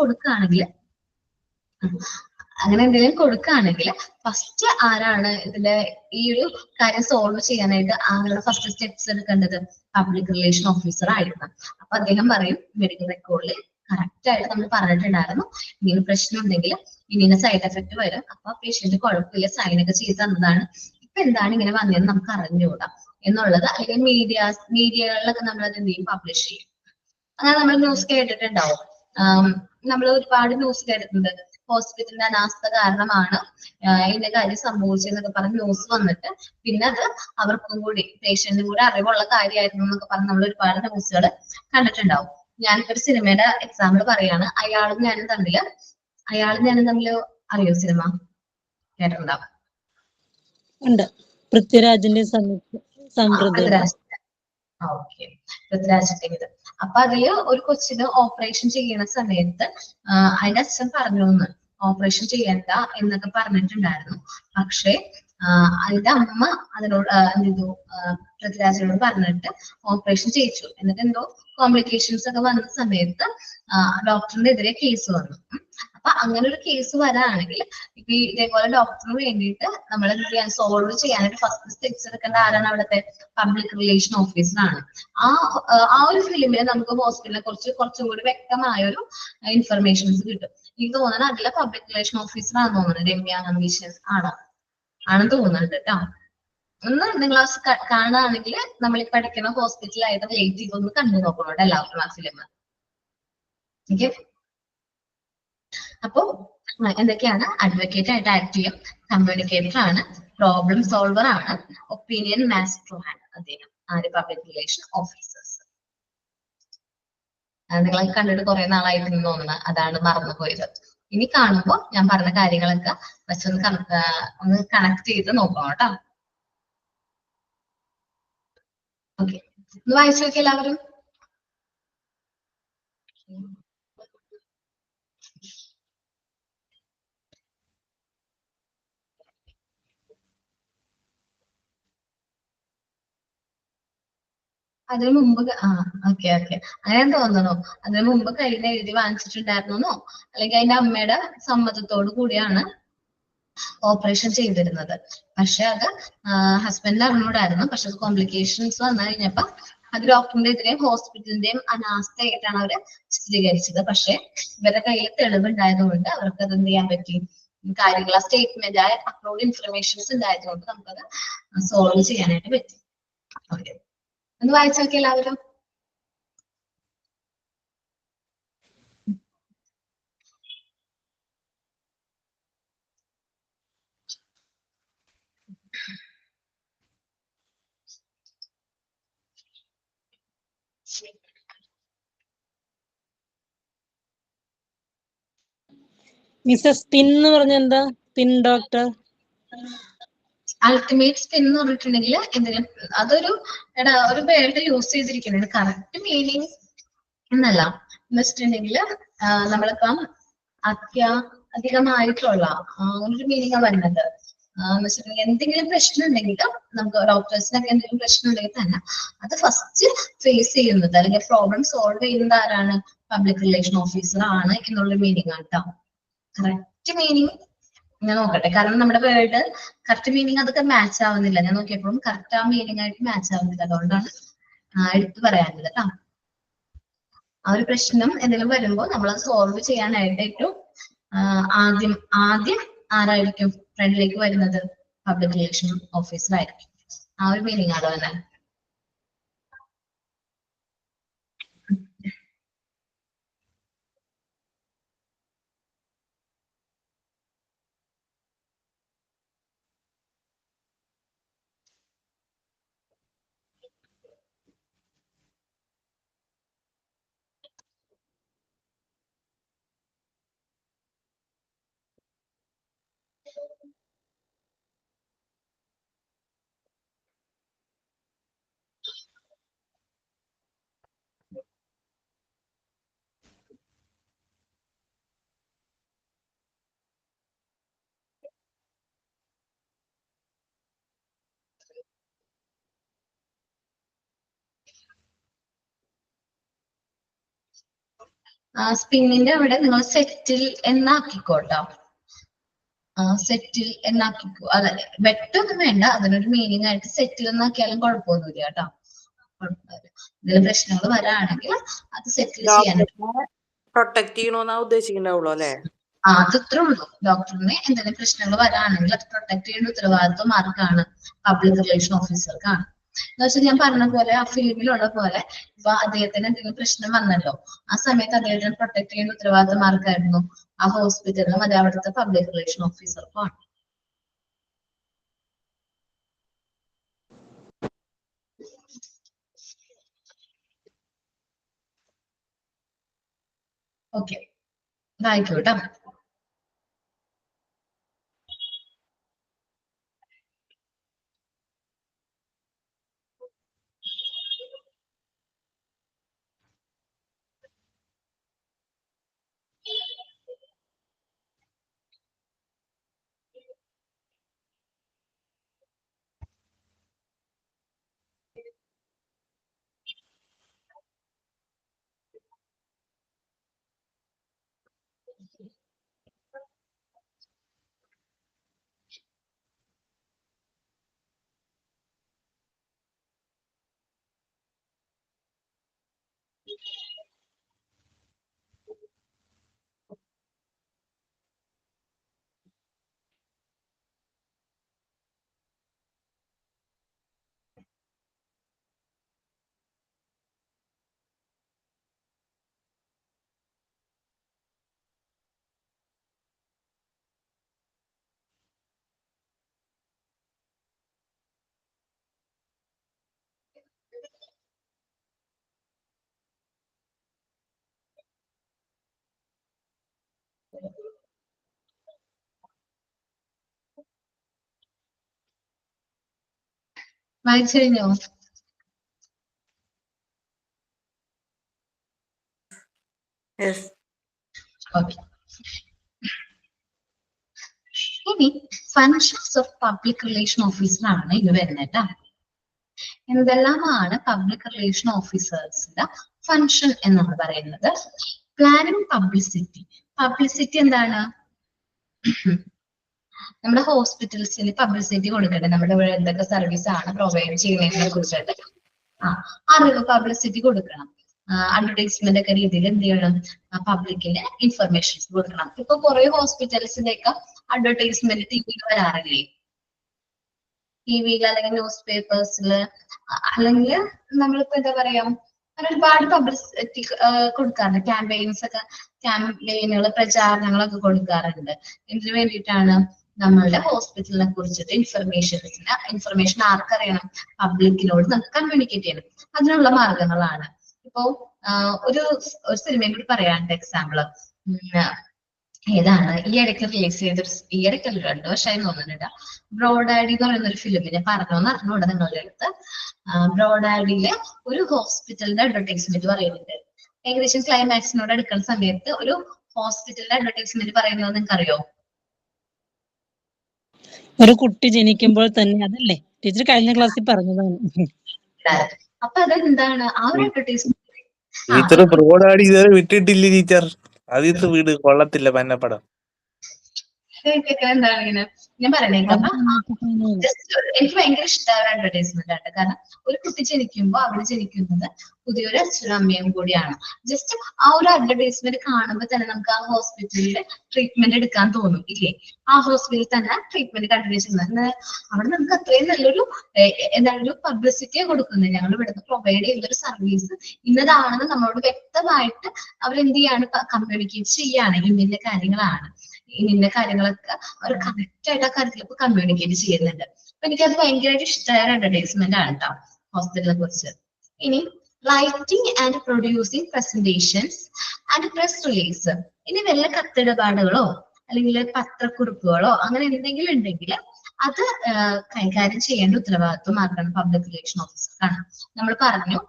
കൊടുക്കുകയാണെങ്കിൽ ഫസ്റ്റ് ആരാണ് ഇതിന്റെ ഈ ഒരു കാര്യം സോൾവ് ചെയ്യാനായിട്ട് ആരുടെ ഫസ്റ്റ് സ്റ്റെപ്സ് എടുക്കേണ്ടത്? പബ്ലിക് റിലേഷൻ ഓഫീസർ ആയിരുന്നു. അപ്പൊ അദ്ദേഹം പറയും മെഡിക്കൽ റെക്കോർഡിൽ കറക്റ്റ് ആയിട്ട് നമ്മൾ പറഞ്ഞിട്ടുണ്ടായിരുന്നു ഇങ്ങനെ പ്രശ്നം ഉണ്ടെങ്കിൽ ഇങ്ങനെ സൈഡ് എഫക്ട് വരും, അപ്പൊ പേഷ്യന്റ് കുഴപ്പമില്ല, സൈനൊക്കെ ചെയ്ത് തന്നതാണ്, ഇപ്പൊ എന്താണ് ഇങ്ങനെ വന്നതെന്ന് നമുക്ക് അറിഞ്ഞുകൂടാ എന്നുള്ളത്. അല്ലെങ്കിൽ മീഡിയകളിലൊക്കെ നമ്മൾ അത് എന്ത് ചെയ്യും, പബ്ലിഷ് ചെയ്യും. അങ്ങനെ നമ്മൾ ന്യൂസ് കേട്ടിട്ടുണ്ടാവും, നമ്മൾ ഒരുപാട് ന്യൂസ് കേട്ടിട്ടുണ്ട്, ഹോസ്പിറ്റലിന്റെ അനാസ്ഥ കാരണമാണ് ഇന്ന കാര്യം സംഭവിച്ചെന്നൊക്കെ പറഞ്ഞ് ന്യൂസ് വന്നിട്ട് പിന്നെ അത് അവർക്കും കൂടി പേഷ്യന്റും കൂടി അറിവുള്ള കാര്യമായിരുന്നു എന്നൊക്കെ പറഞ്ഞ് നമ്മൾ ഒരുപാട് ന്യൂസുകൾ കണ്ടിട്ടുണ്ടാവും. ഞാനിപ്പോ ഒരു സിനിമയുടെ എക്സാമ്പിൾ പറയാണ്. അയാളും ഞാനും തമ്മിൽ അറിയോ സിനിമ? കേട്ടിട്ടുണ്ടാവും. പൃഥ്വിരാജിന്റെ പൃഥ്വിരാജിന്റെ ഇത്. അപ്പൊ അതില് ഒരു കൊച്ചിന് ഓപ്പറേഷൻ ചെയ്യുന്ന സമയത്ത് അതിന്റെ അച്ഛൻ പറഞ്ഞു ഓപ്പറേഷൻ ചെയ്യണ്ട എന്നൊക്കെ പറഞ്ഞിട്ടുണ്ടായിരുന്നു. പക്ഷെ അതിന്റെ അമ്മ അതിനോട് എന്ത് ചെയ്തു, പൃഥ്വിരാജിനോട് പറഞ്ഞിട്ട് ഓപ്പറേഷൻ ചെയ്യിച്ചു. എന്നിട്ട് എന്തോ കോംപ്ലിക്കേഷൻസ് ഒക്കെ വന്ന സമയത്ത് ഡോക്ടറിന്റെ എതിരെ കേസ് വന്നു. അപ്പൊ അങ്ങനെ ഒരു കേസ് വരാണെങ്കിൽ ഇപ്പൊ ഇതേപോലെ ഡോക്ടറിന് വേണ്ടിയിട്ട് നമ്മൾ സോൾവ് ചെയ്യാനായിട്ട് ഫസ്റ്റ് സ്റ്റെപ്സ് എടുക്കേണ്ട ആരാണ്? അവിടുത്തെ പബ്ലിക് റിലേഷൻ ഓഫീസറാണ്. ആ ഒരു ഫിലിമിൽ നമുക്ക് ഹോസ്പിറ്റലിനെ കുറിച്ച് കുറച്ചും കൂടി വ്യക്തമായ ഒരു ഇൻഫർമേഷൻസ് കിട്ടും. എനിക്ക് തോന്നുന്നത് അതിലെ പബ്ലിക് റിലേഷൻ ഓഫീസർ ആണെന്ന് തോന്നുന്നത്, രമ്യ നമ്പീശൻ ആണെന്ന് തോന്നുന്നുണ്ട് കേട്ടോ. ഒന്ന് നിങ്ങൾ കാണുകയാണെങ്കിൽ നമ്മൾ ഈ പഠിക്കുന്ന ഹോസ്പിറ്റലായിട്ട് റിലേറ്റ് ചെയ്തൊന്ന് കണ്ടു നോക്കണം എല്ലാവർക്കും ആ ഫിലിം. ഓക്കെ, അപ്പോ എന്തൊക്കെയാണ്? അഡ്വക്കേറ്റ് ആയിട്ട് ആക്ട് ചെയ്യും, കമ്മ്യൂണിക്കേറ്റർ ആണ്, പ്രോബ്ലം സോൾവർ ആണ്, ഒപ്പീനിയൻ മാസ്റ്റർ ആണ് അദ്ദേഹം, ആര്? Public relation officers. നിങ്ങൾ കണ്ടിട്ട് കുറെ നാളായിട്ട് തോന്നുന്നത് അതാണ് മറന്നുപോയത്. ഇനി കാണുമ്പോ ഞാൻ പറഞ്ഞ കാര്യങ്ങളൊക്കെ ഒന്ന് കണക്ട് ചെയ്ത് നോക്കണം കേട്ടോ. ഓക്കെ, ഒന്ന് വായിച്ചു നോക്കി എല്ലാവരും. അതിനു മുമ്പ് ഓക്കെ അങ്ങനെ തോന്നണോ? അതിനു മുമ്പ് കയ്യിൽ എഴുതി വാങ്ങിച്ചിട്ടുണ്ടായിരുന്നോ, അല്ലെങ്കിൽ അതിന്റെ അമ്മയുടെ സമ്മതത്തോടു കൂടിയാണ് ഓപ്പറേഷൻ ചെയ്തിരുന്നത്. പക്ഷെ അത് ഹസ്ബൻഡിന് അറിഞ്ഞൂടായിരുന്നു. പക്ഷെ അത് കോംപ്ലിക്കേഷൻസ് വന്നു കഴിഞ്ഞപ്പോ അത് ഡോക്ടറിന്റെ എതിരെയും ഹോസ്പിറ്റലിന്റെയും അനാസ്ഥയായിട്ടാണ് അവര് സ്ഥിരീകരിച്ചത്. പക്ഷെ ഇവരുടെ കയ്യിൽ തെളിവുണ്ടായതുകൊണ്ട് അവർക്ക് അത് എന്ത് ചെയ്യാൻ പറ്റി, കാര്യങ്ങൾ സ്റ്റേറ്റ്മെന്റ് ആയ അപ്ലോഡ് ഇൻഫർമേഷൻസ് ഉണ്ടായതുകൊണ്ട് നമുക്കത് സോൾവ് ചെയ്യാനായിട്ട് പറ്റി. ഓക്കെ, ഒന്ന് വായിച്ചു നോക്കി എല്ലാവരും. മിസ്സസ് പിൻ എന്ന് പറഞ്ഞ എന്താ? പിൻ ഡോക്ടർ അൾട്ടിമേറ്റ് സ്പിൻ എന്ന് പറഞ്ഞിട്ടുണ്ടെങ്കിൽ എന്തിനും അതൊരു ഒരു വേർഡ് യൂസ് ചെയ്തിരിക്കുന്നത് കറക്റ്റ് മീനിങ് എന്നല്ല. എന്ന് വെച്ചിട്ടുണ്ടെങ്കിൽ നമ്മളിപ്പം അധികമായിട്ടുള്ള ഒരു മീനിങ് വരുന്നത് എന്ന് വെച്ചിട്ടുണ്ടെങ്കിൽ എന്തെങ്കിലും പ്രശ്നം ഉണ്ടെങ്കിൽ നമുക്ക് ഡോക്ടേഴ്സിനൊക്കെ എന്തെങ്കിലും പ്രശ്നം ഉണ്ടെങ്കിൽ തന്നെ അത് ഫസ്റ്റ് ഫേസ് ചെയ്യുന്നത് അല്ലെങ്കിൽ പ്രോബ്ലം സോൾവ് ചെയ്യുന്നത് ആരാണ്? പബ്ലിക് റിലേഷൻ ഓഫീസർ ആണ് എന്നുള്ള മീനിങ് ആണ് കേട്ടോ. കറക്റ്റ് മീനിങ് ഞാൻ നോക്കട്ടെ, കാരണം നമ്മുടെ വേർഡ് കറക്റ്റ് മീനിങ് അതൊക്കെ മാച്ച് ആവുന്നില്ല. ഞാൻ നോക്കിയപ്പോഴും കറക്റ്റ് ആ മീനിങ് ആയിട്ട് മാച്ച് ആവുന്നില്ല. അതുകൊണ്ടാണ് എടുത്തു പറയാനുള്ളത് കേട്ടോ. ആ ഒരു പ്രശ്നം എന്തെങ്കിലും വരുമ്പോൾ നമ്മൾ അത് സോൾവ് ചെയ്യാനായിട്ട് ഏറ്റവും ആദ്യം ആരായിരിക്കും ഫ്രണ്ടിലേക്ക് വരുന്നത്? പബ്ലിക് റിലേഷൻ ഓഫീസർ ആയിരിക്കും. ആ ഒരു മീനിങ് ആണ് തന്നെ. സ്പിന്നിന്റെ അവിടെ നിങ്ങൾ സെറ്റിൽ എന്നാക്കിക്കോട്ടോ. സെറ്റിൽ എന്നാക്കിക്കോ. അതെ, വെട്ടൊന്നും വേണ്ട, അതിനൊരു മീനിങ് ആയിട്ട് സെറ്റിൽ എന്നാക്കിയാലും കുഴപ്പമൊന്നുമില്ല കേട്ടോ. എന്തെങ്കിലും പ്രശ്നങ്ങൾ വരാണെങ്കിൽ അത് സെറ്റിൽ ചെയ്യാനായിട്ട് പ്രൊട്ടക്ട് ചെയ്യണമെന്നാ ഉദ്ദേശിക്കുന്നുണ്ടാവുള്ളൂ അല്ലെ? അതത്രേ ഉള്ളൂ. ഡോക്ടറിന് എന്തെങ്കിലും പ്രശ്നങ്ങൾ വരാണെങ്കിൽ അത് പ്രൊട്ടക്ട് ചെയ്യേണ്ട ഉത്തരവാദിത്വം ആർക്കാണ്? പബ്ലിക് റിലേഷൻ ഓഫീസർക്കാണ്. എന്ന് വെച്ചാൽ ഞാൻ പറഞ്ഞ പോലെ ആ ഫീൽഡിലുള്ള പോലെ ഇപ്പൊ അദ്ദേഹത്തിന് എന്തെങ്കിലും പ്രശ്നം വന്നല്ലോ, ആ സമയത്ത് അദ്ദേഹത്തിന് പ്രൊട്ടക്ട് ചെയ്യേണ്ട ഉത്തരവാദിത്വം ആർക്കായിരുന്നു? ആ ഹോസ്പിറ്റലിലും അതേ അവിടുത്തെ പബ്ലിക് റിലേഷൻ ഓഫീസർക്കുമാണ്. ഓക്കെ, വായിക്കൂട്ടോ. വായിച്ചു കഴിഞ്ഞോ? ഓക്കെ, ഇനി functions of public relation officer ആണ് ഇത് വരുന്നത്. എന്തെല്ലാമാണ് പബ്ലിക് റിലേഷൻ ഓഫീസേഴ്സിന്റെ ഫങ്ഷൻ എന്നാണ് പറയുന്നത്. Planning publicity. പബ്ലിസിറ്റി എന്താണ്? നമ്മുടെ ഹോസ്പിറ്റൽസിന് പബ്ലിസിറ്റി കൊടുക്കട്ടെ, നമ്മുടെ ഇവിടെ എന്തൊക്കെ സർവീസ് ആണ് പ്രൊവൈഡ് ചെയ്യുന്നതിനെ കുറിച്ചിട്ട് അറിവ് പബ്ലിസിറ്റി കൊടുക്കണം. അഡ്വർടൈസ്മെന്റ് ഒക്കെ രീതിയിൽ എന്ത് ചെയ്യണം? പബ്ലിക്കിന് ഇൻഫർമേഷൻസ് കൊടുക്കണം. ഇപ്പൊ കുറെ ഹോസ്പിറ്റൽസിന്റെ ഒക്കെ അഡ്വർടൈസ്മെന്റ് ടിവിയിൽ വരാറില്ലേ? ടിവിയിൽ അല്ലെങ്കിൽ ന്യൂസ് പേപ്പേഴ്സിൽ, അല്ലെങ്കിൽ നമ്മളിപ്പോ എന്താ പറയാ, ഒരുപാട് പബ്ലിസിറ്റി കൊടുക്കാറുണ്ട്. ക്യാമ്പയിൻസ് ഒക്കെ, ക്യാമ്പയിനുകൾ, പ്രചാരണങ്ങളൊക്കെ കൊടുക്കാറുണ്ട്. ഇതിനു വേണ്ടിയിട്ടാണ് നമ്മളുടെ ഹോസ്പിറ്റലിനെ കുറിച്ചിട്ട് ഇൻഫർമേഷൻ ആർക്കറിയണം? പബ്ലിക്കിനോട് നമുക്ക് കമ്മ്യൂണിക്കേറ്റ് ചെയ്യണം. അതിനുള്ള മാർഗങ്ങളാണ്. ഇപ്പോ ഒരു സിനിമയും കൂടി പറയാണ്ട് എക്സാമ്പിള് ഏതാണ്? ഈ ഇടയ്ക്ക് റിലീസ് ചെയ്തൊരു, ഈ ഇടയ്ക്ക് 2 വർഷമായി തോന്നുന്നുണ്ട്, ബ്രോഡാഡി എന്ന് പറയുന്ന ഒരു ഫിലിം. ഞാൻ പറഞ്ഞോന്ന് അറിഞ്ഞൂടെ നിങ്ങളുടെ അടുത്ത്? ബ്രോഡാഡിയിലെ ഒരു ഹോസ്പിറ്റലിന്റെ അഡ്വർടൈസ്മെന്റ് പറയുന്നുണ്ട്. ഏകദേശം ക്ലൈമാക്സിനോട് അടുക്കുന്ന സമയത്ത് ഒരു ഹോസ്പിറ്റലിന്റെ അഡ്വർടൈസ്മെന്റ് പറയുന്നത് നിങ്ങൾക്ക് അറിയോ? ഒരു കുട്ടി ജനിക്കുമ്പോൾ തന്നെ, അതല്ലേ ടീച്ചർ കഴിഞ്ഞ ക്ലാസ്സിൽ പറഞ്ഞതാണ്. അപ്പൊ അതെന്താണ്? ആ ഒരു അഡ്വർടൈസ്മെന്റ് ടീച്ചർ ബ്രോഡാഡി ഇതുവരെ വിട്ടിട്ടില്ല ടീച്ചർ. ആദ്യത്തെ വീട് കൊള്ളത്തില്ല പന്നപ്പടം. എന്താണ് ഇങ്ങനെ ഞാൻ പറയണേക്കാം. എനിക്ക് ഭയങ്കര ഇഷ്ടമായ അഡ്വർടൈസ്മെന്റ് ആണ്. കാരണം ഒരു കുട്ടി ജനിക്കുമ്പോൾ അവിടെ ജനിക്കുന്നത് പുതിയൊരു അച്ഛനും അമ്മയും കൂടിയാണ്. ജസ്റ്റ് ആ ഒരു അഡ്വർടൈസ്മെന്റ് കാണുമ്പോൾ തന്നെ നമുക്ക് ആ ഹോസ്പിറ്റലിൽ ട്രീറ്റ്മെന്റ് എടുക്കാൻ തോന്നും ഇല്ലേ? ആ ഹോസ്പിറ്റലിൽ തന്നെ ട്രീറ്റ്മെന്റ് കണ്ടിന്യൂ ചെയ്യുന്നത്. അവിടെ നമുക്ക് അത്രയും നല്ലൊരു എന്താണ് ഒരു പബ്ലിസിറ്റിയെ കൊടുക്കുന്നത്. ഞങ്ങൾ ഇവിടുന്ന് പ്രൊവൈഡ് ചെയ്യുന്ന ഒരു സർവീസ് ഇന്നതാണെന്ന് നമ്മളോട് വ്യക്തമായിട്ട് അവരെന്ത് ചെയ്യാണ്? കമ്മ്യൂണിക്കേറ്റ് ചെയ്യാണ്. ഇന്ന കാര്യങ്ങളാണ്, ഇന്ന കാര്യങ്ങളൊക്കെ അവർ കറക്റ്റ് ആയിട്ട് ആ കാര്യത്തിലൊക്കെ കമ്മ്യൂണിക്കേറ്റ് ചെയ്യുന്നുണ്ട്. അപ്പൊ എനിക്കത് ഭയങ്കരമായിട്ട് ഇഷ്ടമായ അഡ്വർടൈസ്മെന്റ് ആണ് കേട്ടോ ഹോസ്പിറ്റലിനെ കുറിച്ച്. ഇനി writing and producing presentations and press release. ഇനി വല്ല കത്തിടപാടുകളോ അല്ലെങ്കിൽ പത്രക്കുറിപ്പുകളോ അങ്ങനെ എന്തെങ്കിലും ഉണ്ടെങ്കിൽ അത് കൈകാര്യം ചെയ്യേണ്ട ഉത്തരവാദിത്വം ആർക്കാണ്? പബ്ലിക് റിലേഷൻ ഓഫീസർക്കാണ്. നമ്മൾ പറഞ്ഞു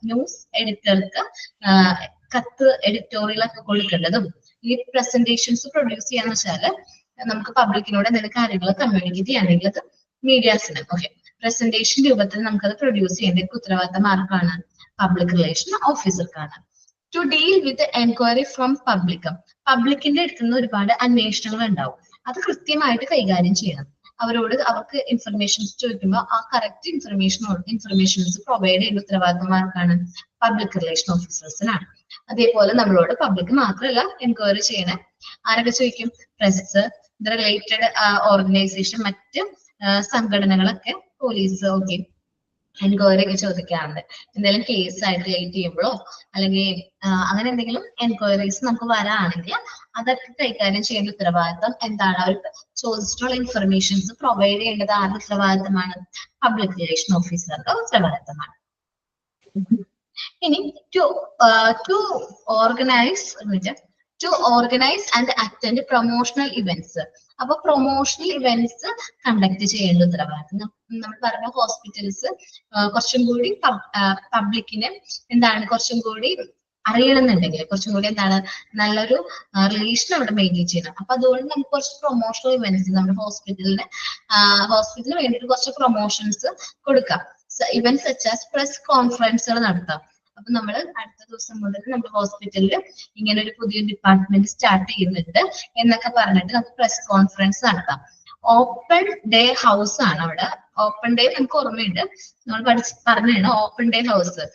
ന്യൂസ് എഡിറ്റർക്ക് കത്ത് എഡിറ്റോറിയൽ ഒക്കെ കൊടുക്കേണ്ടതും ഈ പ്രസന്റേഷൻസ് പ്രൊഡ്യൂസ് ചെയ്യാന്ന് വെച്ചാല് നമുക്ക് പബ്ലിക്കിനോട് എന്തെങ്കിലും കാര്യങ്ങൾ കമ്മ്യൂണിക്കേറ്റ് ചെയ്യാണെങ്കിൽ അത് മീഡിയാസിന് പ്രസന്റേഷൻ രൂപത്തിൽ നമുക്കത് പ്രൊഡ്യൂസ് ചെയ്യേണ്ട ഉത്തരവാദിത്തം ആർക്കാണ്? പബ്ലിക് റിലേഷൻ ഓഫീസർക്കാണ്. To deal with enquiry from പബ്ലിക്കിന്റെ അടുത്തുനിന്ന് ഒരുപാട് അന്വേഷണങ്ങൾ ഉണ്ടാവും. അത് കൃത്യമായിട്ട് കൈകാര്യം ചെയ്യണം. അവർക്ക് ഇൻഫർമേഷൻസ് ചോദിക്കുമ്പോൾ ആ കറക്റ്റ് ഇൻഫർമേഷൻസ് പ്രൊവൈഡ് ചെയ്യുന്ന ഉത്തരവാദിത്തം ആർക്കാണ്? പബ്ലിക് റിലേഷൻ ഓഫീസേഴ്സിനാണ്. അതേപോലെ നമ്മളോട് പബ്ലിക് മാത്രമല്ല എൻക്വയറി ചെയ്യണേ. ആരൊക്കെ ചോദിക്കും? പ്രസ്, റിലേറ്റഡ് ഓർഗനൈസേഷൻ, മറ്റ് സംഘടനകളൊക്കെ, പോലീസ്, ഓക്കെ, എൻക്വയറി ഒക്കെ ചോദിക്കാറുണ്ട്. എന്തെങ്കിലും കേസ് ആയിട്ട് റിലേറ്റ് ചെയ്യുമ്പോഴോ അല്ലെങ്കിൽ അങ്ങനെ എന്തെങ്കിലും എൻക്വയറീസ് നമുക്ക് വരാണെങ്കിൽ അതൊക്കെ കൈകാര്യം ചെയ്യേണ്ട ഉത്തരവാദിത്തം എന്താണ്? അവർ ചോദിച്ചിട്ടുള്ള ഇൻഫർമേഷൻസ് പ്രൊവൈഡ് ചെയ്യേണ്ടത് ആരുടെ ഉത്തരവാദിത്തമാണ്? പബ്ലിക് റിലേഷൻ ഓഫീസറുടെ ഉത്തരവാദിത്തമാണ്. ഇനി to organise and attend promotional events. അപ്പൊ പ്രൊമോഷണൽ ഇവന്റ്സ് കണ്ടക്ട് ചെയ്യേണ്ട ഉത്തരവാദിത്തം നമ്മൾ പറഞ്ഞ ഹോസ്പിറ്റൽസ് കുറച്ചും കൂടി പബ്ലിക്കിന് എന്താണ് കുറച്ചും കൂടി അറിയണമെന്നുണ്ടെങ്കിൽ കുറച്ചും കൂടി എന്താണ് നല്ലൊരു റിലേഷൻ അവിടെ മെയിൻറ്റെയിൻ ചെയ്യണം. അപ്പൊ അതുകൊണ്ട് നമുക്ക് കുറച്ച് പ്രൊമോഷണൽ ഇവന്റ്സ് നമ്മുടെ ഹോസ്പിറ്റലിന് വേണ്ടിയിട്ട് കുറച്ച് പ്രൊമോഷൻസ് കൊടുക്കാം. ഇവന്റ്സ് സച്ച് ആസ് പ്രസ് കോൺഫറൻസുകൾ നടത്താം. അപ്പൊ നമ്മൾ അടുത്ത ദിവസം മുതൽ നമ്മുടെ ഹോസ്പിറ്റലിൽ ഇങ്ങനെ ഒരു പുതിയ ഡിപ്പാർട്ട്മെന്റ് സ്റ്റാർട്ട് ചെയ്യുന്നുണ്ട് എന്നൊക്കെ പറഞ്ഞിട്ട് നമുക്ക് പ്രസ് കോൺഫറൻസ് നടത്താം. ഓപ്പൺ ഡേ ഹൗസ് ആണ് അവിടെ. ഓപ്പൺ ഡേ നമുക്ക് ഓർമ്മയുണ്ട്, നമ്മൾ പറഞ്ഞാണ് ഓപ്പൺ ഡേ ഹൗസ്.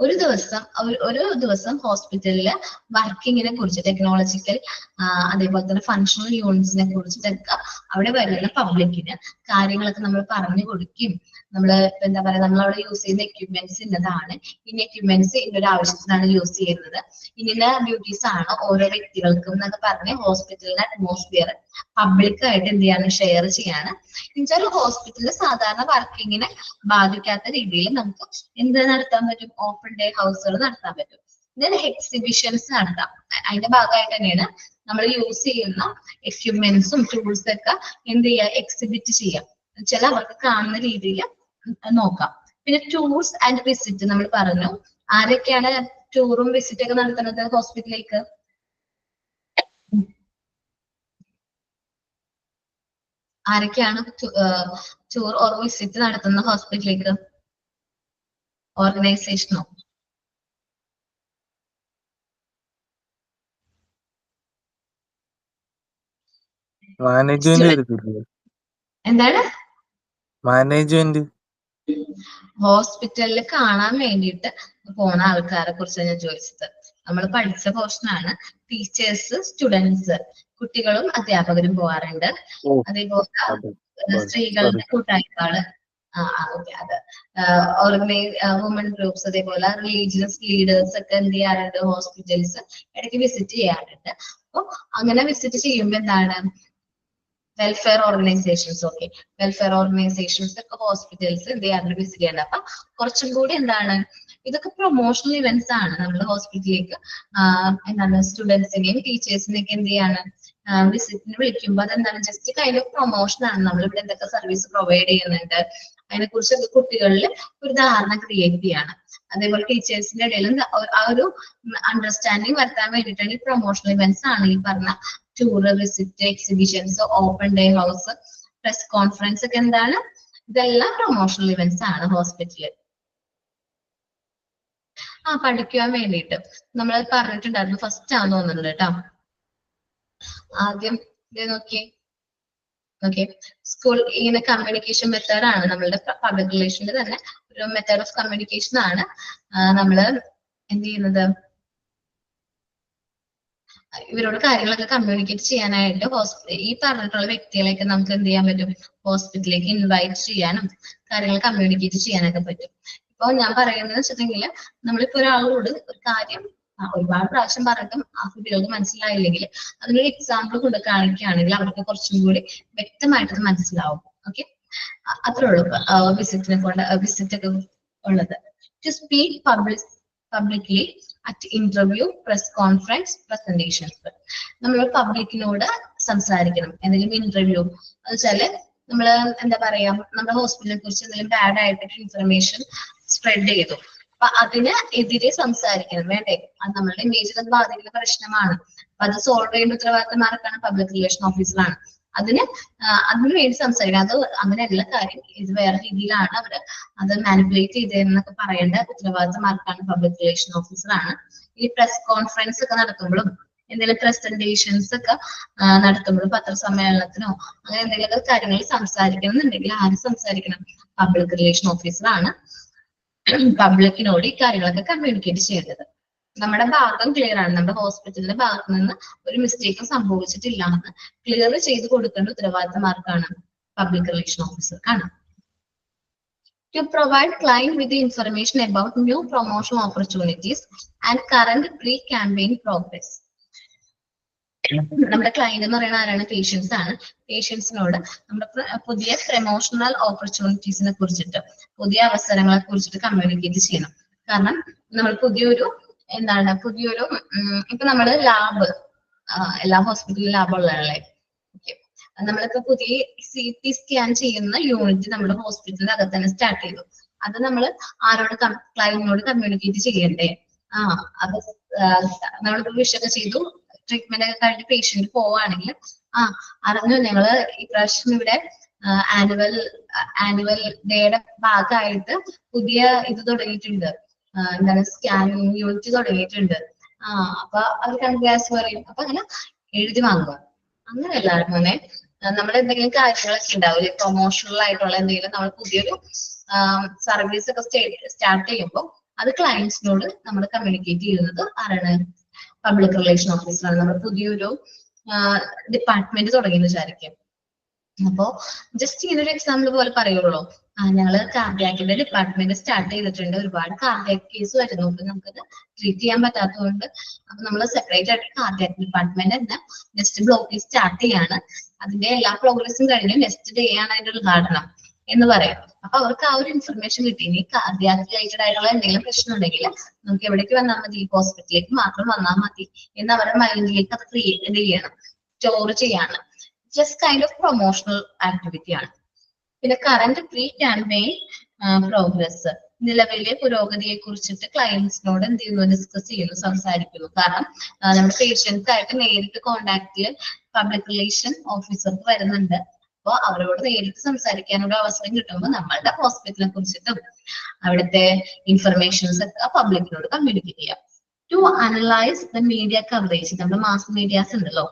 ഒരു ദിവസം ഹോസ്പിറ്റലില് വർക്കിങ്ങിനെ കുറിച്ച്, ടെക്നോളജിക്കൽ അതേപോലെ തന്നെ ഫങ്ഷണൽ യൂണിറ്റ്സിനെ കുറിച്ചിട്ടൊക്കെ അവിടെ വരുന്ന പബ്ലിക്കിന് കാര്യങ്ങളൊക്കെ നമ്മൾ പറഞ്ഞു കൊടുക്കും. നമ്മള് എന്താ പറയാ, നമ്മൾ അവിടെ യൂസ് ചെയ്യുന്ന എക്യുപ്മെന്റ്സ് ഇന്നതാണ്, ഇന്ന എക്യുപ്മെന്റ്സ് ഇന്നൊരു ആവശ്യത്തിനാണ് യൂസ് ചെയ്യുന്നത്, ഇന്ന ഡ്യൂട്ടീസ് ആണ് ഓരോ വ്യക്തികൾക്കും എന്നൊക്കെ പറഞ്ഞ് ഹോസ്പിറ്റലിന്റെ അറ്റ്മോസ്ഫിയർ പബ്ലിക്കായിട്ട് എന്ത് ചെയ്യാണ്? ഷെയർ ചെയ്യാണ്. എന്നുവെച്ചാൽ ഹോസ്പിറ്റലിൽ സാധാരണ വർക്കിങ്ങിനെ ബാധിക്കാത്ത രീതിയിൽ നമുക്ക് എന്ത് നടത്താൻ പറ്റും? ഓപ്പൺ ഡേ ഹൗസുകൾ നടത്താൻ പറ്റും. ഇതിന് എക്സിബിഷൻസ് നടത്താം. അതിന്റെ ഭാഗമായിട്ട് തന്നെയാണ് നമ്മൾ യൂസ് ചെയ്യുന്ന എക്യുപ്മെന്റ്സും ടൂൾസ് ഒക്കെ എന്ത് ചെയ്യുക? എക്സിബിറ്റ് ചെയ്യാം. ചില അവർക്ക് കാണുന്ന രീതിയിൽ നോക്കാം. പിന്നെ ടൂർസ് ആൻഡ് വിസിറ്റ് നമ്മൾ പറഞ്ഞു. ആരൊക്കെയാണ് ടൂറും വിസിറ്റ് ഒക്കെ നടത്തുന്നത് ഹോസ്പിറ്റലിലേക്ക്? ആരൊക്കെയാണ് ടൂർ ഓർ വിസിറ്റ് നടത്തുന്ന ഹോസ്പിറ്റലിലേക്ക്? ഓർഗനൈസേഷനോ? മാനേജ്മെന്റ് വരത്തില്ലേ? എന്താണ്? മാനേജ്മെന്റ് ഹോസ്പിറ്റലിൽ കാണാൻ വേണ്ടിയിട്ട് പോണ ആൾക്കാരെ കുറിച്ച് ഞാൻ ചോദിച്ചത്. നമ്മൾ പഠിച്ച പോർഷനാണ്. ടീച്ചേഴ്സ്, സ്റ്റുഡൻസ്, കുട്ടികളും അധ്യാപകരും പോവാറുണ്ട്. ഓ അതേപോലെ അത് സ്ത്രീകളുടെ കൂട്ടായ്മകള്, ഓക്കെ, അത് വുമൺ ഗ്രൂപ്പ്സ്, അതേപോലെ റിലീജിയസ് ലീഡേഴ്സ് ഒക്കെ എന്ത് ചെയ്യാറുണ്ട്? ഹോസ്പിറ്റൽസ് ഇടയ്ക്ക് വിസിറ്റ് ചെയ്യാറുണ്ട്. അപ്പൊ അങ്ങനെ വിസിറ്റ് ചെയ്യുമ്പോ എന്താണ്? Welfare organisations, okay, welfare organisations ഒക്കെ ഹോസ്പിറ്റൽസ് എന്ത് ചെയ്യാറുണ്ട്? വിസിറ്റ് ചെയ്യാറുണ്ട്. അപ്പൊ കുറച്ചും കൂടി എന്താണ്, ഇതൊക്കെ പ്രൊമോഷണൽ ഇവന്റ്സ് ആണ്. നമ്മുടെ ഹോസ്പിറ്റലിലേക്ക് എന്താണ് സ്റ്റുഡൻസിനെയും ടീച്ചേഴ്സിനെയൊക്കെ എന്ത് ചെയ്യാണ്? വിസിറ്റിന് വിളിക്കുമ്പോൾ അതെന്താണ്? ജസ്റ്റ് കൈൻഡ് ഓഫ് പ്രൊമോഷൻ ആണ്. നമ്മളിവിടെ എന്തൊക്കെ സർവീസ് പ്രൊവൈഡ് ചെയ്യുന്നുണ്ട് അതിനെ കുറിച്ചൊക്കെ കുട്ടികളിൽ ഒരു ധാരണ ക്രിയേറ്റ് ചെയ്യാണ്. അതേപോലെ ടീച്ചേഴ്സിന്റെ ഇടയിൽ ആ ഒരു അണ്ടർസ്റ്റാൻഡിങ് വരുത്താൻ വേണ്ടിയിട്ടാണ് ഈ പ്രൊമോഷണൽ ഇവന്റ്സ് ആണ് ഈ പറഞ്ഞ tour, visit, exhibitions, open day house, press conference ഒക്കെ എന്താണ്? ഇതെല്ലാം പ്രൊമോഷണൽ ഇവന്റ്സ് ആണ് ഹോസ്പിറ്റലിൽ. പഠിക്കുവാൻ വേണ്ടിയിട്ട് നമ്മൾ പറഞ്ഞിട്ടുണ്ടായിരുന്നു. ഫസ്റ്റ് ആണെന്ന് തോന്നുന്നുണ്ട് കേട്ടോ. ആദ്യം നോക്കി സ്കൂൾ ഇങ്ങനെ കമ്മ്യൂണിക്കേഷൻ മെത്തേഡ് ആണ് നമ്മളുടെ പബ്ലിക് റിലേഷനിൽ തന്നെ ഒരു മെത്തേഡ് ഓഫ് കമ്മ്യൂണിക്കേഷൻ ആണ്. നമ്മള് എന്ത് ചെയ്യുന്നത്? ഇവരോട് കാര്യങ്ങളൊക്കെ കമ്മ്യൂണിക്കേറ്റ് ചെയ്യാനായിട്ട് ഈ പറഞ്ഞിട്ടുള്ള വ്യക്തികളെയൊക്കെ നമുക്ക് എന്ത് ചെയ്യാൻ പറ്റും? ഹോസ്പിറ്റലിലേക്ക് ഇൻവൈറ്റ് ചെയ്യാനും കാര്യങ്ങൾ കമ്മ്യൂണിക്കേറ്റ് ചെയ്യാനൊക്കെ പറ്റും. ഇപ്പൊ ഞാൻ പറയുന്നത് വെച്ചിട്ടുണ്ടെങ്കിൽ നമ്മളിപ്പോ ഒരാളോട് ഒരു കാര്യം ഒരുപാട് പ്രാവശ്യം പറഞ്ഞിട്ടും ആ കുട്ടികൾക്ക് മനസ്സിലായില്ലെങ്കിൽ അതിനൊരു എക്സാമ്പിൾ കൊണ്ട് കാണിക്കുകയാണെങ്കിൽ അവർക്ക് കുറച്ചും കൂടി വ്യക്തമായിട്ട് മനസ്സിലാവും. ഓക്കെ, അത്രേ ഉള്ളൂ വിസിറ്റ് ഒക്കെ ഉള്ളത്. To speak publicly at interview, press conference, presentations. നമ്മൾ പബ്ലിക്കിനോട് സംസാരിക്കണം. എന്തെങ്കിലും ഇന്റർവ്യൂ എന്ന് വെച്ചാല് നമ്മള് എന്താ പറയാ, നമ്മുടെ ഹോസ്പിറ്റലിനെ കുറിച്ച് എന്തെങ്കിലും ബാഡ് ആയിട്ട് ഇൻഫർമേഷൻ സ്പ്രെഡ് ചെയ്തു, അപ്പൊ അതിന് എതിരെ സംസാരിക്കണം. വേണ്ടേ? അത് നമ്മളുടെ ഇമേജിനെ ബാധിക്കുന്ന പ്രശ്നമാണ്. അപ്പൊ അത് സോൾവ് ചെയ്യേണ്ട ഉത്തരവാദിത്തം ആർക്കാണ്? പബ്ലിക് റിലേഷൻ ഓഫീസറാണ്. അതിന് വേണ്ടി സംസാരിക്കണം. അത് അങ്ങനെയല്ല കാര്യം, ഇത് വേറെ രീതിയിലാണ് അവര് അത് മാനിപ്പുലേറ്റ് ചെയ്തതെന്നൊക്കെ പറയേണ്ട ഉത്തരവാദിത്തം ആർക്കാണ്? പബ്ലിക് റിലേഷൻ ഓഫീസറാണ്. ഈ പ്രസ് കോൺഫറൻസ് ഒക്കെ നടത്തുമ്പോഴും എന്തെങ്കിലും പ്രസന്റേഷൻസ് ഒക്കെ നടത്തുമ്പോഴും പത്രസമ്മേളനത്തിനോ അങ്ങനെ എന്തെങ്കിലുമൊക്കെ കാര്യങ്ങൾ സംസാരിക്കണം എന്നുണ്ടെങ്കിൽ ആര് സംസാരിക്കണം? പബ്ലിക് റിലേഷൻ ഓഫീസറാണ് പബ്ലിക്കിനോട് ഈ കാര്യങ്ങളൊക്കെ കമ്മ്യൂണിക്കേറ്റ് ചെയ്യേണ്ടത്. നമ്മുടെ ഭാഗം ക്ലിയർ ആണ്. നമ്മുടെ ഹോസ്പിറ്റലിന്റെ ഭാഗത്ത് നിന്ന് ഒരു മിസ്റ്റേക്കും സംഭവിച്ചിട്ടില്ല എന്ന് ക്ലിയർ ചെയ്ത് കൊടുക്കേണ്ട ഉത്തരവാദിത്തം ആർക്കാണ്? പബ്ലിക് റിലേഷൻ ഓഫീസർക്കാണ്. To provide client with the information about new promotional opportunities and current pre-campaign progress. നമ്മുടെ ക്ലയന്റ് എന്ന് പറയുന്ന ആരാണ്? പേഷ്യൻസ് ആണ്. പേഷ്യൻസിനോട് നമ്മുടെ പുതിയ പ്രൊമോഷണൽ ഓപ്പർച്യൂണിറ്റീസിനെ കുറിച്ചിട്ട്, പുതിയ അവസരങ്ങളെ കുറിച്ചിട്ട് കമ്മ്യൂണിക്കേറ്റ് ചെയ്യണം. കാരണം നമ്മൾ പുതിയൊരു ഇപ്പൊ നമ്മള് ലാബ്, എല്ലാ ഹോസ്പിറ്റലിലും ലാബ് ഉള്ളതല്ലേ. നമ്മളിപ്പോ പുതിയ CT സ്കാൻ ചെയ്യുന്ന യൂണിറ്റ് നമ്മുടെ ഹോസ്പിറ്റലിന്റെ അകത്ത് തന്നെ സ്റ്റാർട്ട് ചെയ്തു. അത് നമ്മൾ ആരോട്? ക്ലയന്റിനോട് കമ്മ്യൂണിക്കേറ്റ് ചെയ്യണ്ടേ? അത് നമ്മളിപ്പോ വിഷയൊക്കെ ചെയ്തു, ട്രീറ്റ്മെന്റ് ഒക്കെ കഴിഞ്ഞ് പേഷ്യന്റ് പോവാണെങ്കിൽ അറിഞ്ഞു ഞങ്ങള് ഇപ്രാവശ്യം ഇവിടെ ആനുവൽ ഡേയുടെ ഭാഗമായിട്ട് പുതിയ ഇത് തുടങ്ങിയിട്ടുണ്ട്, എന്താണ് സ്കാനിങ് യൂണിറ്റ് തുടങ്ങിയിട്ടുണ്ട്, അപ്പൊ അത് കൺഗ്രാറ്റ്സ് പറയും. അപ്പൊ അങ്ങനെ എഴുതി വാങ്ങുക. അങ്ങനെയല്ല മോനെ, നമ്മൾ എന്തെങ്കിലും കാര്യങ്ങളൊക്കെ ഉണ്ടാവില്ലേ പ്രൊമോഷണൽ ആയിട്ടുള്ള എന്തെങ്കിലും, നമ്മൾ പുതിയൊരു സർവീസ് ഒക്കെ സ്റ്റാർട്ട് ചെയ്യുമ്പോൾ അത് ക്ലയൻസിനോട് നമ്മൾ കമ്മ്യൂണിക്കേറ്റ് ചെയ്യുന്നത് ആരാണ്? പബ്ലിക് റിലേഷൻ ഓഫീസറാണ്. നമ്മൾ പുതിയൊരു ഡിപ്പാർട്ട്മെന്റ് തുടങ്ങിയെന്ന് വിചാരിക്കും. അപ്പോ ജസ്റ്റ് ഇതൊരു എക്സാമ്പിൾ പോലെ പറയുള്ളൂ. ഞങ്ങള് കാർഡിയാക്കിന്റെ ഡിപ്പാർട്ട്മെന്റ് സ്റ്റാർട്ട് ചെയ്തിട്ടുണ്ട്, ഒരുപാട് കാർഡിയാക് കേസ് വരുന്നുണ്ട്, നമുക്കത് ട്രീറ്റ് ചെയ്യാൻ പറ്റാത്തതുകൊണ്ട് അപ്പൊ നമ്മൾ സെപ്പറേറ്റ് ആയിട്ട് കാർഡിയാക് ഡിപ്പാർട്ട്മെന്റ് തന്നെ നെക്സ്റ്റ് ബ്ലോക്കിൽ സ്റ്റാർട്ട് ചെയ്യാണ്. അതിന്റെ എല്ലാ പ്രോഗ്രസും കഴിഞ്ഞു, നെക്സ്റ്റ് ഡേ ആണ് അതിന്റെ ഉദ്ഘാടനം എന്ന് പറയാം. അപ്പൊ അവർക്ക് ആ ഒരു ഇൻഫർമേഷൻ കിട്ടി. ഇനി കാർഡിയാക് റിലേറ്റഡ് ആയിട്ടുള്ള എന്തെങ്കിലും പ്രശ്നം ഉണ്ടെങ്കിൽ നമുക്ക് എവിടേക്ക് വന്നാൽ മതി? ഈ ഹോസ്പിറ്റലിലേക്ക് മാത്രം വന്നാൽ മതി എന്ന് അവരുടെ മൈൻഡിലേക്ക് അത് ക്രിയേറ്റ് ചെയ്യണം, സ്റ്റോർ ചെയ്യാണ്. Just kind of promotional activity ആണ്. പിന്നെ കറന്റ് പ്രീ ക്യാമ്പയിൻ പ്രോഗ്രസ്, നിലവിലെ പുരോഗതിയെ കുറിച്ചിട്ട് ക്ലയൻസിനോട് എന്ത് ചെയ്യുന്നു? ഡിസ്കസ് ചെയ്യുന്നു, സംസാരിക്കുന്നു. കാരണം നമ്മുടെ പേഷ്യൻസ് ആയിട്ട് നേരിട്ട് കോണ്ടാക്റ്റില് പബ്ലിക് റിലേഷൻ ഓഫീസർക്ക് വരുന്നുണ്ട്. അപ്പോൾ അവരോട് നേരിട്ട് സംസാരിക്കാനുള്ള അവസരം കിട്ടുമ്പോൾ നമ്മളുടെ ഹോസ്പിറ്റലിനെ കുറിച്ചിട്ടും അവിടുത്തെ ഇൻഫർമേഷൻസ് ഒക്കെ പബ്ലിക്കിനോട് കമ്മ്യൂണിക്കേറ്റ് ചെയ്യാം. To analyse the media coverage, നമ്മുടെ മാസ് മീഡിയാസ് ഉണ്ടല്ലോ,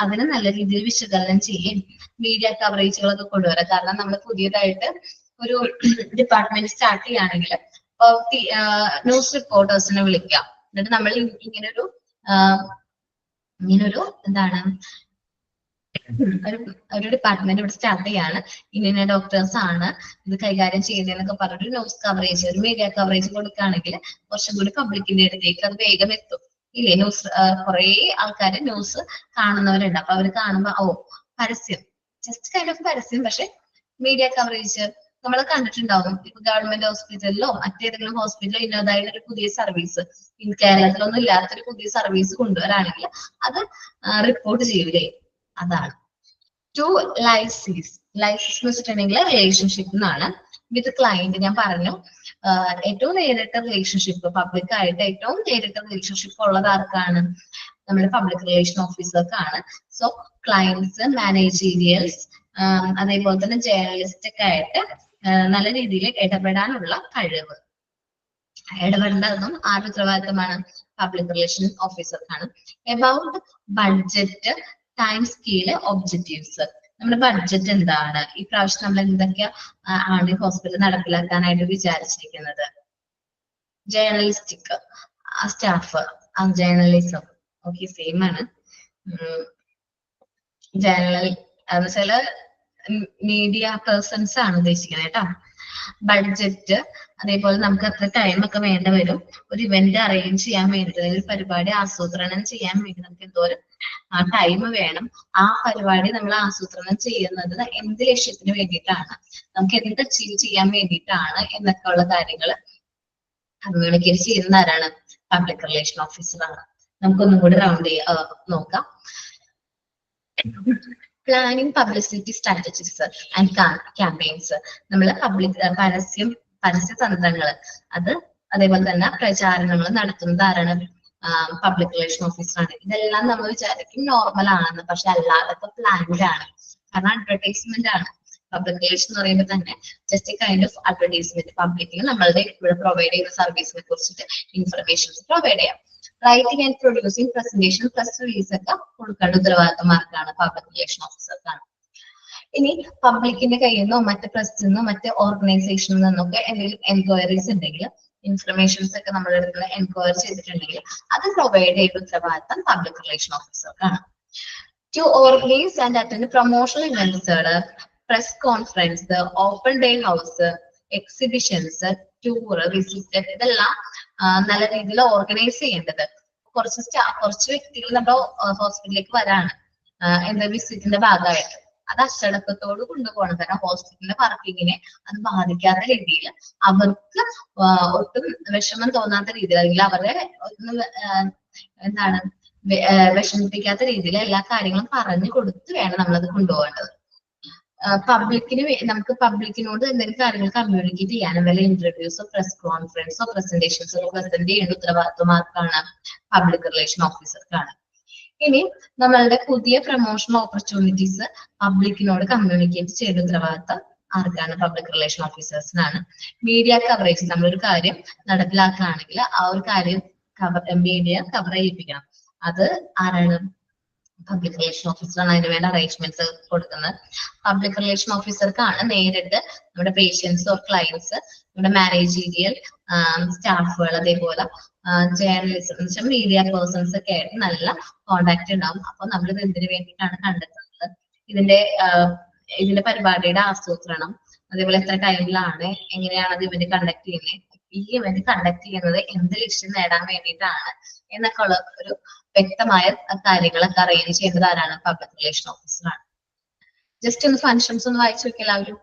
അതിനെ നല്ല രീതിയിൽ വിശകലനം ചെയ്യും, മീഡിയ കവറേജുകളൊക്കെ കൊണ്ടുവരാം. കാരണം നമ്മൾ പുതിയതായിട്ട് ഒരു ഡിപ്പാർട്ട്മെന്റ് സ്റ്റാർട്ട് ചെയ്യുകയാണെങ്കിൽ ന്യൂസ് റിപ്പോർട്ടേഴ്സിനെ വിളിക്കാം. എന്നിട്ട് നമ്മൾ ഇങ്ങനൊരു എന്താണ് ഒരു ഡിപ്പാർട്ട്മെന്റ് ഇവിടെ സ്റ്റാർട്ട് ചെയ്യാണ്, ഇന്ന ഡോക്ടേഴ്സ് ആണ് ഇത് കൈകാര്യം ചെയ്യുന്നതെന്നൊക്കെ പറഞ്ഞിട്ട് ന്യൂസ് കവറേജ്, ഒരു മീഡിയ കവറേജ് കൊടുക്കുകയാണെങ്കിൽ കുറച്ചും കൂടി പബ്ലിക്കിന്റെ അടുത്തേക്ക് അത് വേഗം എത്തും. ഇല്ലേ, ന്യൂസ് കുറെ ആൾക്കാർ ന്യൂസ് കാണുന്നവരുണ്ട്. അപ്പൊ അവർ കാണുമ്പോ പരസ്യം, ജസ്റ്റ് കൈൻഡ് ഓഫ് പരസ്യം, പക്ഷെ മീഡിയ കവറേജ് നമ്മൾ കണ്ടിട്ടുണ്ടാവും. ഇപ്പൊ ഗവൺമെന്റ് ഹോസ്പിറ്റലിലോ മറ്റേതെങ്കിലും ഹോസ്പിറ്റലിലോ ഇന്നതായിട്ട് ഒരു പുതിയ സർവീസ്, കേരളത്തിലൊന്നും ഇല്ലാത്തൊരു പുതിയ സർവീസ് കൊണ്ടുവരാണെങ്കിൽ അത് റിപ്പോർട്ട് ചെയ്യൂലേ, അതാണ്. ടു ലൈസിസ് എന്ന് വെച്ചിട്ടുണ്ടെങ്കിൽ റിലേഷൻഷിപ്പ് എന്നാണ്. വിത്ത് ക്ലയന്റ് ഞാൻ പറഞ്ഞു, ഏറ്റവും നേരിട്ട റിലേഷൻഷിപ്പ്, പബ്ലിക് ആയിട്ട് ഏറ്റവും നേരിട്ട റിലേഷൻഷിപ്പ് ഉള്ളത് ആർക്കാണ്? നമ്മുടെ പബ്ലിക് റിലേഷൻ ഓഫീസർക്കാണ്. സോ ക്ലയന്റ്സ്, മാനേജീരിയൽസ്, അതേപോലെ തന്നെ ജേർണലിസ്റ്റ് ഒക്കെ ആയിട്ട് നല്ല രീതിയിൽ ഇടപെടാനുള്ള കഴിവ്, ഇടപെടേണ്ടതും ആരുടെ ഉത്തരവാദിത്തമാണ്? പബ്ലിക് റിലേഷൻ ഓഫീസർക്കാണ്. About budget, time scale, objectives. നമ്മുടെ ബഡ്ജറ്റ് എന്താണ്, ഈ പ്രാവശ്യം നമ്മൾ എന്തൊക്കെ ആണ് ഹോസ്പിറ്റൽ നടപ്പിലാക്കാനായിട്ട് വിചാരിച്ചിരിക്കുന്നത്? Journalistic staff, journalism, okay, same ആണ്. ജേർണൽ ചില മീഡിയ പേഴ്സൺസ് ആണ് ഉദ്ദേശിക്കുന്നത് കേട്ടോ. ബഡ്ജറ്റ്, അതേപോലെ നമുക്ക് അത്ര ടൈം ഒക്കെ വേണ്ട വരും. ഒരു ഇവന്റ് അറേഞ്ച് ചെയ്യാൻ വേണ്ടിയിട്ട്, ഒരു പരിപാടി ആസൂത്രണം ചെയ്യാൻ വേണ്ടി നമുക്ക് എന്തോരം ടൈം വേണം, ആ പരിപാടി നമ്മൾ ആസൂത്രണം ചെയ്യുന്നത് എന്ത് ലക്ഷ്യത്തിന് വേണ്ടിയിട്ടാണ്, നമുക്ക് എന്ത് അച്ചീവ് ചെയ്യാൻ വേണ്ടിയിട്ടാണ് എന്നൊക്കെ ഉള്ള കാര്യങ്ങൾ കമ്മ്യൂണിക്കേറ്റ് ചെയ്യുന്ന ആരാണ്? പബ്ലിക് റിലേഷൻ ഓഫീസറാണ്. നമുക്കൊന്നും കൂടി റൗണ്ട് നോക്കാം. Planning publicity strategies and campaigns. നമ്മൾ പരസ്യ തന്ത്രങ്ങൾ, അതേപോലെ തന്നെ പ്രചാരണങ്ങൾ നടത്തുന്നത് ആരാണ്? പബ്ലിക് റിലേഷൻ ഓഫീസറാണ്. ഇതെല്ലാം നമ്മൾ വിചാരിക്കും നോർമൽ ആണെന്ന്, പക്ഷെ അല്ലാതൊക്കെ പ്ലാൻഡ് ആണ്. കാരണം അഡ്വർടൈസ്മെന്റ് ആണ്. പബ്ലിക് റിലേഷൻ എന്ന് പറയുമ്പോൾ തന്നെ ജസ്റ്റ് കൈൻഡ് ഓഫ് അഡ്വർടൈസ്മെന്റ്, പബ്ലിക്കിന് നമ്മളുടെ ഇവിടെ പ്രൊവൈഡ് ചെയ്യുന്ന സർവീസിനെ കുറിച്ചിട്ട് ഇൻഫർമേഷൻസ് പ്രൊവൈഡ് ചെയ്യാം. Writing and producing presentation, press release ഒക്കെ കൊടുക്കേണ്ട ഉത്തരവാദിത്തമാർക്കാണ്? പബ്ലിക് റിലേഷൻ ഓഫീസർക്കാണ്. ഇനി പബ്ലിക്കിന്റെ കയ്യിൽ നിന്നോ മറ്റ് പ്രസിൽ നിന്നോ മറ്റ് ഓർഗനൈസേഷനിൽ നിന്നൊക്കെ എന്തെങ്കിലും എൻക്വയറീസ് ഉണ്ടെങ്കിൽ, ഇൻഫർമേഷൻസ് ഒക്കെ നമ്മുടെ അടുത്ത് എൻക്വയർ ചെയ്തിട്ടുണ്ടെങ്കിൽ അത് പ്രൊവൈഡ് ചെയ്ത ഉത്തരവാദിത്തം പബ്ലിക് റിലേഷൻ ഓഫീസർക്കാണ്. To organise and attend promotional events, press conference, open day house, exhibitions, tour, visit, ഇതെല്ലാം നല്ല രീതിയിൽ ഓർഗനൈസ് ചെയ്യേണ്ടത്. കുറച്ച് വ്യക്തികൾ നമ്മുടെ ഹോസ്പിറ്റലിലേക്ക് വരാണ് എന്താ വിസിറ്റിന്റെ ഭാഗമായിട്ട്, അത് അച്ചടക്കത്തോട് കൊണ്ടുപോകണം. കാരണം ഹോസ്പിറ്റലിന്റെ വർക്കിങ്ങിനെ അത് ബാധിക്കാത്ത രീതിയിൽ, അവർക്ക് ഒട്ടും വിഷമം തോന്നാത്ത രീതിയിൽ, അല്ലെങ്കിൽ അവരെ എന്താണ് വിഷമിപ്പിക്കാത്ത രീതിയിൽ എല്ലാ കാര്യങ്ങളും പറഞ്ഞു കൊടുത്ത് വേണം നമ്മളത് കൊണ്ടുപോകേണ്ടത്. നമുക്ക് പബ്ലിക്കിനോട് എന്തെങ്കിലും കാര്യങ്ങൾ കമ്മ്യൂണിക്കേറ്റ് ചെയ്യാനും വല്ല ഇന്റർവ്യൂസോ പ്രസ് കോൺഫറൻസോ പ്രസന്റേഷൻസോ പ്രസന്റ് ചെയ്യേണ്ട ഉത്തരവാദിത്വം ആർക്കാണ്? പബ്ലിക് റിലേഷൻ ഓഫീസർക്കാണ്. ഇനി നമ്മളുടെ പുതിയ പ്രൊമോഷൻ ഓപ്പർച്യൂണിറ്റീസ് പബ്ലിക്കിനോട് കമ്മ്യൂണിക്കേറ്റ് ചെയ്യേണ്ട ഉത്തരവാദിത്തം ആർക്കാണ്? പബ്ലിക് റിലേഷൻ ഓഫീസേഴ്സിനാണ്. മീഡിയ കവറേജ്, നമ്മളൊരു കാര്യം നടപ്പിലാക്കുകയാണെങ്കിൽ ആ ഒരു കാര്യം മീഡിയ കവർ ചെയ്യിപ്പിക്കണം. അത് ആരാണ്? പബ്ലിക് റിലേഷൻ ഓഫീസറാണ് അതിന് വേണ്ട അറേഞ്ച്മെന്റ്സ് കൊടുക്കുന്നത്. പബ്ലിക് റിലേഷൻ ഓഫീസർക്കാണ് നേരിട്ട് നമ്മുടെ പേഷ്യൻസ് ഓർ ക്ലയൻസ്, നമ്മുടെ മാനേജീരിയൽ സ്റ്റാഫുകൾ, അതേപോലെ ജേർണലിസം എന്ന് വെച്ചാൽ മീഡിയ പേഴ്സൺസ് ഒക്കെ ആയിട്ട് നല്ല കോണ്ടാക്ട് ഉണ്ടാവും. അപ്പൊ നമ്മളിത് എന്തിനു വേണ്ടിയിട്ടാണ് കണ്ടെത്തുന്നത്, ഇതിന്റെ പരിപാടിയുടെ ആസൂത്രണം, അതേപോലെ എത്ര ടൈമിലാണ്, എങ്ങനെയാണ് അത് ഇവന്റ് കണ്ടക്ട് ചെയ്യുന്നത്, ഈ ഇവന്റ് കണ്ടക്ട് ചെയ്യുന്നത് എന്ത് ലക്ഷ്യം നേടാൻ വേണ്ടിയിട്ടാണ് എന്നൊക്കെ ഉള്ള ഒരു വ്യക്തമായ കാര്യങ്ങളൊക്കെ അറേഞ്ച് ചെയ്യേണ്ടത് ആരാണ്? പബ്ലിക് റിലേഷൻ ഓഫീസറാണ്. ജസ്റ്റ് ഒന്ന് ഫങ്ഷൻസ് ഒന്ന് വായിച്ചു നോക്കിയാൽ എല്ലാവരും.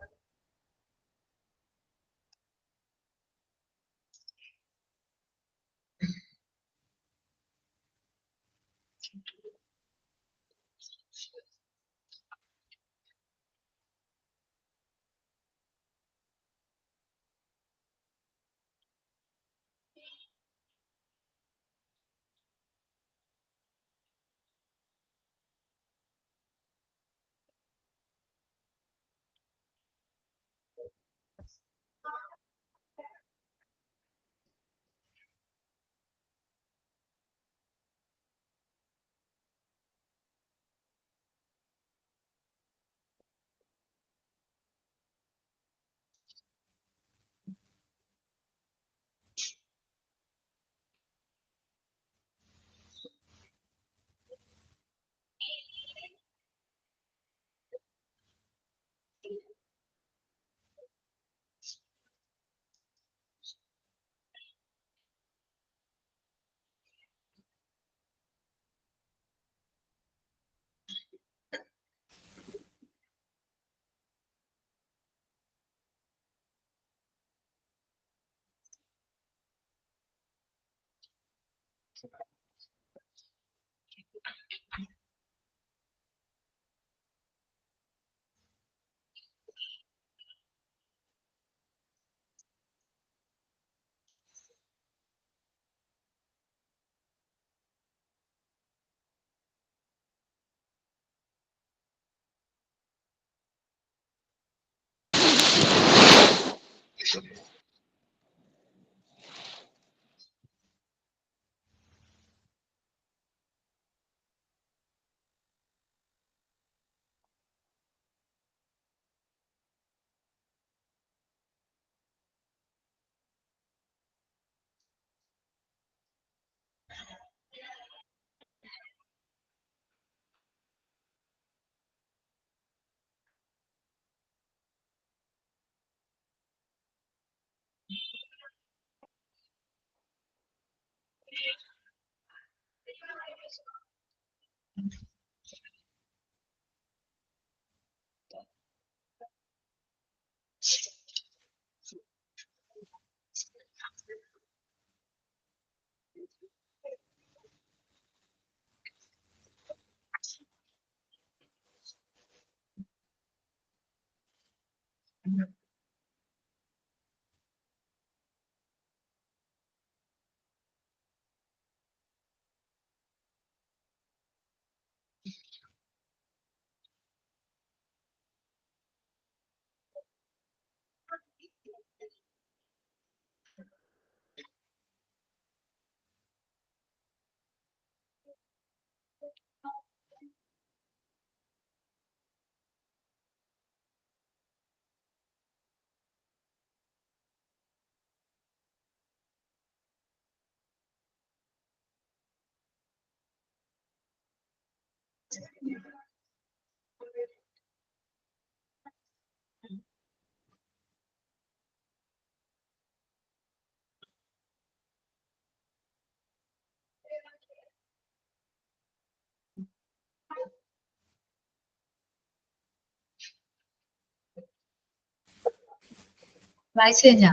വായിച്ചു കഴിഞ്ഞാ?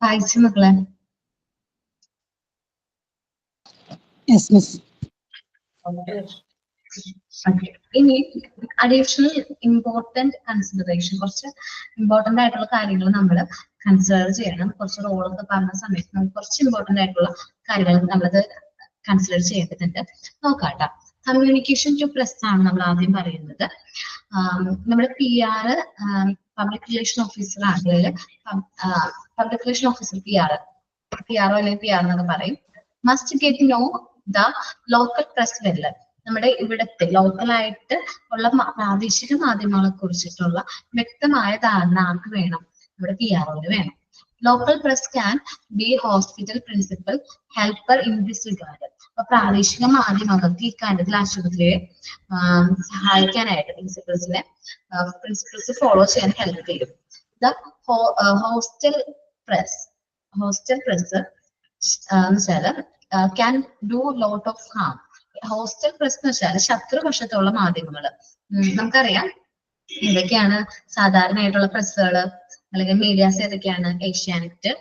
വായിച്ചു മക്കളെ. Yes miss. ഇനി അഡീഷണൽ ഇമ്പോർട്ടന്റ് കൺസിഡറേഷൻ, കുറച്ച് ഇമ്പോർട്ടന്റ് ആയിട്ടുള്ള കാര്യങ്ങൾ നമ്മൾ കൺസിഡർ ചെയ്യണം. കുറച്ച് റോളൊക്കെ പറഞ്ഞ സമയത്ത് നമുക്ക് കുറച്ച് ഇമ്പോർട്ടന്റ് ആയിട്ടുള്ള കാര്യങ്ങൾ നമ്മളത് കൺസിഡർ ചെയ്യേണ്ടതുണ്ട്. നോക്കാട്ടോ. കമ്മ്യൂണിക്കേഷൻ ടു പ്രസ് ആണ് നമ്മൾ ആദ്യം പറയുന്നത്. നമ്മുടെ PR പബ്ലിക് റിലേഷൻ ഓഫീസർ ആണെങ്കിൽ പബ്ലിക് റിലേഷൻ ഓഫീസർ PR അല്ലെങ്കിൽ PR എന്നൊക്കെ പറയും. Must get know the local press well. നമ്മുടെ ഇവിടുത്തെ ലോക്കലായിട്ട് ഉള്ള പ്രാദേശിക മാധ്യമങ്ങളെ കുറിച്ചിട്ടുള്ള വ്യക്തമായ ധാരണ ആർക്ക് വേണം? ഇവിടെ PR-ന് വേണം. Local press can be hospital principal helper in this regard. അപ്പൊ പ്രാദേശിക മാധ്യമങ്ങൾക്ക് ഇക്കാര്യത്തിൽ ആശുപത്രിയെ സഹായിക്കാനായിട്ട് പ്രിൻസിപ്പൽസ് ഫോളോ ചെയ്യാൻ ഹെൽപ്പ് ചെയ്യും. ദ ഹോസ്റ്റൽ പ്രസ് വെച്ചാല് can do lot of harm. Hostile press എന്ന് വെച്ചാൽ ശത്രുപക്ഷത്തുള്ള മാധ്യമങ്ങള്. നമുക്കറിയാം ഏതൊക്കെയാണ് സാധാരണയായിട്ടുള്ള പ്രസ്സുകള് അല്ലെങ്കിൽ മീഡിയാസ് ഏതൊക്കെയാണ്? ഏഷ്യാനെറ്റ്,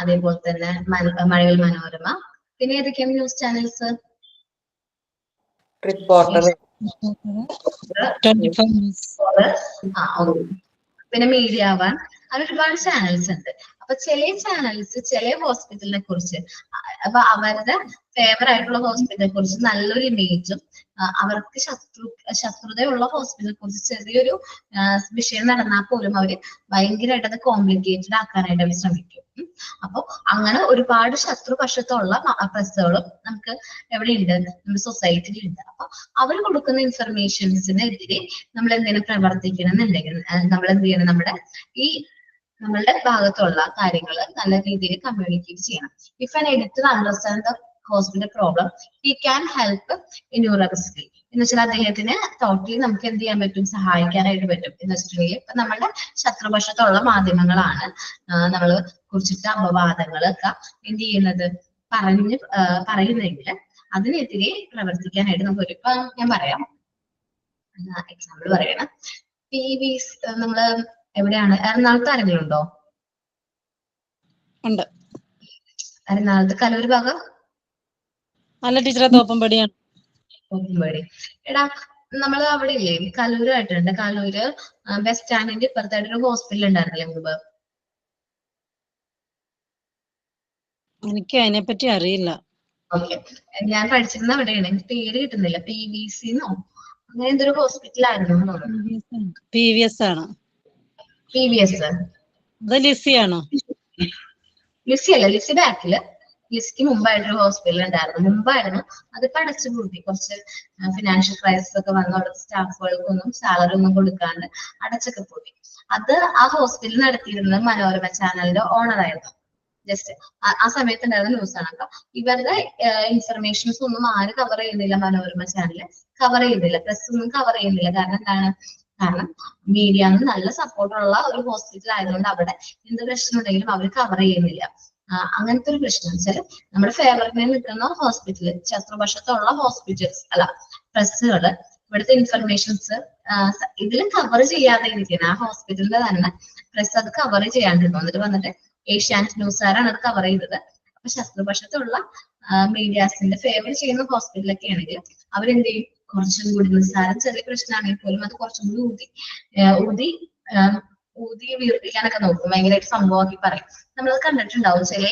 അതേപോലെ തന്നെ മഴവിൽ മനോരമ, പിന്നെ ഏതൊക്കെയാണ് ന്യൂസ് ചാനൽസ്? റിപ്പോർട്ടർ, പിന്നെ മീഡിയ വൺ, അങ്ങനെ ഒരുപാട് ചാനൽസ് ഉണ്ട്. അപ്പൊ ചില ചാനൽസ് ചില ഹോസ്പിറ്റലിനെ കുറിച്ച്, അപ്പൊ അവരുടെ ഫേവർ ആയിട്ടുള്ള ഹോസ്പിറ്റലിനെ കുറിച്ച് നല്ലൊരു ഇമേജും അവർക്ക് ശത്രുതയുള്ള ഹോസ്പിറ്റലിനെ കുറിച്ച് ചെറിയൊരു വിഷയം നടന്നാൽ പോലും അവര് ഭയങ്കരമായിട്ട് അത് കോംപ്ലിക്കേറ്റഡ് ആക്കാനായിട്ട് അവർ ശ്രമിക്കും. അപ്പൊ അങ്ങനെ ഒരുപാട് ശത്രുപക്ഷത്തുള്ള പ്രസ്സുകളും നമുക്ക് എവിടെയുണ്ട്? നമ്മുടെ സൊസൈറ്റിയിൽ ഉണ്ട്. അപ്പൊ അവർ കൊടുക്കുന്ന ഇൻഫർമേഷൻസിനെതിരെ നമ്മൾ എന്തെങ്കിലും പ്രവർത്തിക്കണം എന്നുണ്ടെങ്കിൽ നമ്മൾ എന്ത് ചെയ്യണം? നമ്മളുടെ ഭാഗത്തുള്ള കാര്യങ്ങൾ നല്ല രീതിയിൽ കമ്മ്യൂണിക്കേറ്റ് ചെയ്യണം. If an editor understand the hospital problem he can help in your recipe. എന്ന് വെച്ചാൽ അദ്ദേഹത്തിന് ടോട്ടലി നമുക്ക് എന്ത് ചെയ്യാൻ പറ്റും? സഹായിക്കാനായിട്ട് പറ്റും. എന്ന് വെച്ചിട്ടുണ്ടെങ്കിൽ ഇപ്പൊ നമ്മളുടെ ശത്രുപക്ഷത്തുള്ള മാധ്യമങ്ങളാണ് നമ്മൾ കുറിച്ചിട്ട് അപവാദങ്ങളൊക്കെ എന്ത് ചെയ്യുന്നത്? പറയുന്നെങ്കിൽ അതിനെതിരെ പ്രവർത്തിക്കാനായിട്ട് നമുക്ക് ഇപ്പൊ ഞാൻ പറയാം, എക്സാമ്പിൾ പറയണം. നമ്മള് എവിടെയാണ്, എറണാകുളത്ത് ആരെങ്കിലും ഉണ്ടോ? ഉണ്ട്. എറണാകുളത്ത് കലൂർ ഭാഗം? അല്ല ടീച്ചറെ, തോപ്പുംപടിയാണ്. തോപ്പുംപടി. എടാ, നമ്മള് അവിടെ ഇല്ലേ കലൂരായിട്ടുണ്ട്. കലൂര് ബസ് സ്റ്റാൻഡിന്റെ ഇപ്പുറത്തായിട്ട് ഒരു ഹോസ്പിറ്റൽ ഉണ്ടായിരുന്നില്ലേ മുമ്പ്? എനിക്ക് അതിനെപ്പറ്റി അറിയില്ല. ഓക്കെ, ഞാൻ പഠിച്ചിരുന്ന അവിടെയാണ്. എനിക്ക് പേര് കിട്ടുന്നില്ല. PVC എന്നോ അങ്ങനെ എന്തൊരു ഹോസ്പിറ്റൽ ആയിരുന്നു. PVS ആണ്. PVS അത് ലിസി ആണോ? ലിസി അല്ല, ലിസി ബാക്കില്. ലിസിക്ക് മുമ്പായിട്ടൊരു ഹോസ്പിറ്റൽ ഉണ്ടായിരുന്നു. മുമ്പായിരുന്നു, അതിപ്പോ അടച്ചു പൂട്ടി. കുറച്ച് ഫിനാൻഷ്യൽ ക്രൈസിസ് ഒക്കെ വന്നു. അവിടെ സ്റ്റാഫുകൾക്കൊന്നും സാലറി ഒന്നും കൊടുക്കാണ്ട് അടച്ചൊക്കെ പൂട്ടി. അത് ആ ഹോസ്പിറ്റൽ നടത്തിയിരുന്നത് മനോരമ ചാനലിന്റെ ഓണറായിരുന്നു. ജസ്റ്റ് ആ സമയത്ത് ഉണ്ടായിരുന്ന ന്യൂസാണ്. അപ്പൊ ഇവരുടെ ഇൻഫർമേഷൻസ് ഒന്നും ആര് കവർ ചെയ്യുന്നില്ല? മനോരമ ചാനല് കവർ ചെയ്യുന്നില്ല, പ്രസ് ഒന്നും കവർ ചെയ്യുന്നില്ല. കാരണം എന്താണ്? കാരണം മീഡിയന്ന് നല്ല സപ്പോർട്ടുള്ള ഒരു ഹോസ്പിറ്റൽ ആയതുകൊണ്ട് അവിടെ എന്ത് പ്രശ്നം ഉണ്ടെങ്കിലും അവർ കവർ ചെയ്യുന്നില്ല. അങ്ങനത്തെ ഒരു പ്രശ്നം വെച്ചാൽ നമ്മുടെ ഫേവറിനെ നിൽക്കുന്ന ഹോസ്പിറ്റൽ, ശത്രുപക്ഷത്തുള്ള ഹോസ്പിറ്റൽസ് അല്ല പ്രസ്സുകള് ഇവിടുത്തെ ഇൻഫർമേഷൻസ് ഇതിലും കവർ ചെയ്യാതെ ഇരിക്കുന്നത്. ആ ഹോസ്പിറ്റലിന്റെ തന്നെ പ്രസ് അത് കവർ ചെയ്യാണ്ടിരുന്നു. എന്നിട്ട് വന്നിട്ട് ഏഷ്യാനെറ്റ് ന്യൂസുകാരാണ് അത് കവർ ചെയ്തത്. അപ്പൊ ശത്രുപക്ഷത്തുള്ള മീഡിയാസിന്റെ ഫേവർ ചെയ്യുന്ന ഹോസ്പിറ്റലൊക്കെ ആണെങ്കിൽ അവരെന്ത് ചെയ്യും? കുറച്ചും കൂടി നിസ്സാരം ചെറിയ പ്രശ്നമാണെങ്കിൽ പോലും അത് കുറച്ചും കൂടി ഊതി വീർപ്പിക്കാനൊക്കെ നോക്കും. ഭയങ്കരമായിട്ട് സംഭവമാക്കി പറയും. നമ്മളത് കണ്ടിട്ടുണ്ടാവും. ചില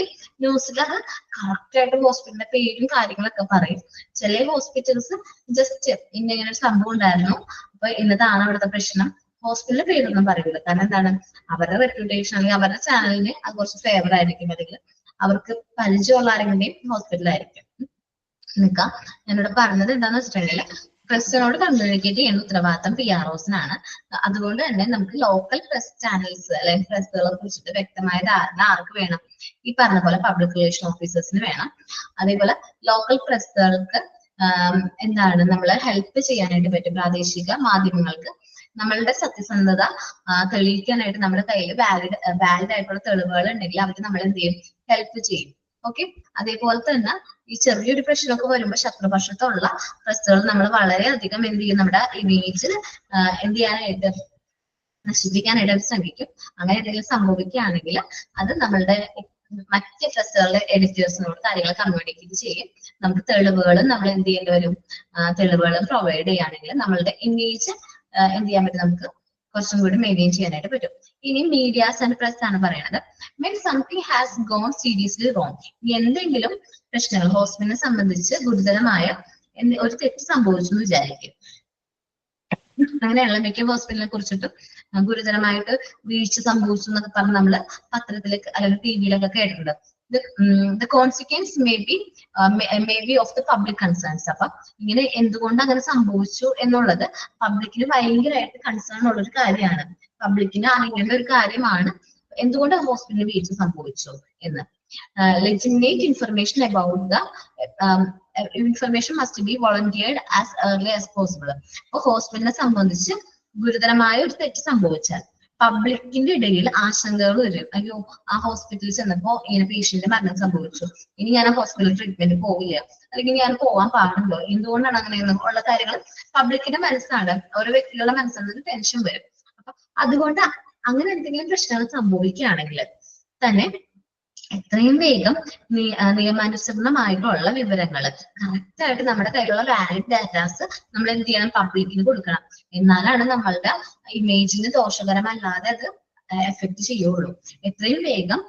ന്യൂസിൽ അത് കറക്റ്റ് ആയിട്ട് ഹോസ്പിറ്റലിന്റെ പേരും കാര്യങ്ങളൊക്കെ പറയും. ചില ഹോസ്പിറ്റൽസ് ജസ്റ്റ് ഇങ്ങനെ ഒരു സംഭവം ഉണ്ടായിരുന്നു, അപ്പൊ ഇന്നതാണ് അവിടുത്തെ പ്രശ്നം, ഹോസ്പിറ്റലിന്റെ പേരൊന്നും പറയില്ല. കാരണം എന്താണ്? അവരുടെ റെപ്യൂട്ടേഷൻ അല്ലെങ്കിൽ അവരുടെ ചാനലിന് അത് കുറച്ച് ഫേവർ ആയിരിക്കും, അല്ലെങ്കിൽ അവർക്ക് പരിചയമുള്ള ആരെങ്കിലും ഹോസ്പിറ്റലായിരിക്കും നിൽക്കാം. ഞാനിവിടെ പറഞ്ഞത് എന്താന്ന് വെച്ചിട്ടുണ്ടെങ്കിൽ പ്രസിനോട് കമ്മ്യൂണിക്കേറ്റ് ചെയ്യുന്ന ഉത്തരവാദിത്തം PROസിനാണ്. അതുകൊണ്ട് തന്നെ നമുക്ക് ലോക്കൽ പ്രസ് ചാനൽസ് അല്ലെങ്കിൽ പ്രസ്സുകളെ കുറിച്ചിട്ട് വ്യക്തമായ ധാരണ ആർക്ക് വേണം? ഈ പറഞ്ഞ പോലെ പബ്ലിക് റിലേഷൻ ഓഫീസേഴ്സിന് വേണം. അതേപോലെ ലോക്കൽ പ്രസ്സുകൾക്ക് എന്താണ് നമ്മളെ ഹെൽപ്പ് ചെയ്യാനായിട്ട് പറ്റും. പ്രാദേശിക മാധ്യമങ്ങൾക്ക് നമ്മളുടെ സത്യസന്ധത തെളിയിക്കാനായിട്ട് നമ്മുടെ കയ്യിൽ വാലിഡ് ആയിട്ടുള്ള തെളിവുകൾ ഉണ്ടെങ്കിൽ അവർ നമ്മൾ എന്ത് ചെയ്യും? ഹെൽപ്പ് ചെയ്യും. ഓക്കെ, അതേപോലെ തന്നെ ഈ ചെറിയൊരു പ്രശ്നമൊക്കെ വരുമ്പോൾ ശത്രുപക്ഷത്തുള്ള പ്രസ്സുകൾ നമ്മൾ വളരെയധികം എന്ത് ചെയ്യും? നമ്മുടെ ഇമേജ് എന്ത് ചെയ്യാനായിട്ട്, നശിപ്പിക്കാനായിട്ട് അവർ ശ്രമിക്കും. അങ്ങനെ എന്തെങ്കിലും സംഭവിക്കുകയാണെങ്കിൽ അത് നമ്മളുടെ മറ്റ് പ്രസ്സുകളുടെ എഡിറ്റേഴ്സിനോട് കാര്യങ്ങൾ കമ്മ്യൂണിക്കേറ്റ് ചെയ്യും. നമുക്ക് തെളിവുകളും നമ്മൾ എന്ത് ചെയ്യേണ്ടി വരും? തെളിവുകളും പ്രൊവൈഡ് ചെയ്യുകയാണെങ്കിൽ നമ്മളുടെ ഇമേജ് എന്ത് ചെയ്യാൻ പറ്റും? നമുക്ക് കുറച്ചും കൂടി മെയിൻറ്റെയിൻ ചെയ്യാനായിട്ട് പറ്റും. ഇനി മീഡിയാസ് ആൻഡ് പ്രസ് ആണ് പറയുന്നത്. when something has gone seriously wrong, എന്തെങ്കിലും പ്രശ്നങ്ങൾ ഹോസ്പിറ്റലിനെ സംബന്ധിച്ച് ഗുരുതരമായ ഒരു തെറ്റ് സംഭവിച്ചു എന്ന് വിചാരിക്കും. അങ്ങനെയുള്ള മിക്ക ഹോസ്പിറ്റലിനെ കുറിച്ചിട്ടും ഗുരുതരമായിട്ട് വീഴ്ച സംഭവിച്ചു എന്നൊക്കെ പറഞ്ഞ് നമ്മള് പത്രത്തിലേക്ക് അല്ലെങ്കിൽ TV-ലൊക്കെ കേട്ടിട്ടുണ്ട്. the consequence may be of the public concerns. അപ്പൊ ഇങ്ങനെ എന്തുകൊണ്ട് അങ്ങനെ സംഭവിച്ചു എന്നുള്ളത് പബ്ലിക്കിന് ഭയങ്കരമായിട്ട് കൺസേൺ ഉള്ള ഒരു കാര്യമാണ്. പബ്ലിക്കിന് അറിയേണ്ട ഒരു കാര്യമാണ് എന്തുകൊണ്ട് ഹോസ്പിറ്റലിൽ വീഴ്ച സംഭവിച്ചു എന്ന്. legitimate information about the information must be volunteered as early as possible. അപ്പൊ ഹോസ്പിറ്റലിനെ സംബന്ധിച്ച് ഗുരുതരമായ ഒരു തെറ്റ് സംഭവിച്ചാൽ പബ്ലിക്കിന്റെ ഇടയിൽ ആശങ്കകൾ വരും. അയ്യോ, ആ ഹോസ്പിറ്റലിൽ ചെന്നപ്പോ ഇങ്ങനെ പേഷ്യന്റ് മരണം സംഭവിച്ചു, ഇനി ഞാൻ ആ ഹോസ്പിറ്റൽ ട്രീറ്റ്മെന്റ് പോവില്ല, അല്ലെങ്കിൽ ഞാൻ പോവാൻ പാടുണ്ടോ, എന്തുകൊണ്ടാണ് അങ്ങനെ ഉള്ള കാര്യങ്ങൾ പബ്ലിക്കിന്റെ മനസ്സാണ്, ഓരോ വ്യക്തികളുടെ മനസ്സിൽ ടെൻഷൻ വരും. അപ്പൊ അതുകൊണ്ട് അങ്ങനെ എന്തെങ്കിലും പ്രശ്നങ്ങൾ സംഭവിക്കുകയാണെങ്കിൽ തന്നെ എത്രയും വേഗം നിയമാനുസൃതമായിട്ടുള്ള വിവരങ്ങൾ കറക്റ്റ് ആയിട്ട് നമ്മുടെ കയ്യിലുള്ള വാലിഡ് ഡാറ്റാസ് നമ്മൾ എന്ത് ചെയ്യണം? പബ്ലിക്കിന് കൊടുക്കണം. എന്നാലാണ് നമ്മളുടെ ഇമേജിന് ദോഷകരമല്ലാതെ അത് എഫക്ട് ചെയ്യുള്ളൂ. എത്രയും വേഗം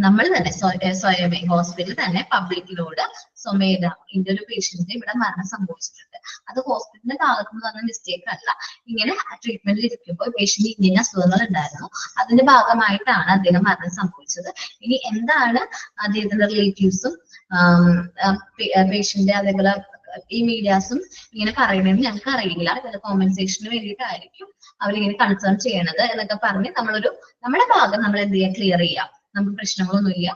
നമ്മൾ തന്നെ സ്വയമേ ഹോസ്പിറ്റൽ തന്നെ പബ്ലിക്കിനോട് സ്വമേധ ഇതിന്റെ ഒരു പേഷ്യന്റ് ഇവിടെ മരണം സംഭവിച്ചിട്ടുണ്ട്, അത് ഹോസ്പിറ്റലിന്റെ ഭാഗത്ത് നിന്ന് പറഞ്ഞ മിസ്റ്റേക്ക് അല്ല, ഇങ്ങനെ ട്രീറ്റ്മെന്റിൽ ഇരിക്കുമ്പോൾ പേഷ്യന്റ് ഇങ്ങനെ അസുഖങ്ങൾ ഉണ്ടായിരുന്നു, അതിന്റെ ഭാഗമായിട്ടാണ് അദ്ദേഹം മരണം സംഭവിച്ചത്. ഇനി എന്താണ് അദ്ദേഹത്തിന്റെ റിലേറ്റീവ്സും പേഷ്യന്റ് അതേപോലെ ഈ മീഡിയാസും ഇങ്ങനെ പറയുന്നത് ഞങ്ങൾക്ക് അറിയില്ല, ഇതിന്റെ കോമ്പൻസേഷന് വേണ്ടിയിട്ടായിരിക്കും അവരിങ്ങനെ കൺസേൺ ചെയ്യണത് എന്നൊക്കെ പറഞ്ഞ് നമ്മുടെ ഭാഗം നമ്മൾ എന്ത് ചെയ്യാം? ക്ലിയർ ചെയ്യാം. നമുക്ക് പ്രശ്നങ്ങളൊന്നുമില്ല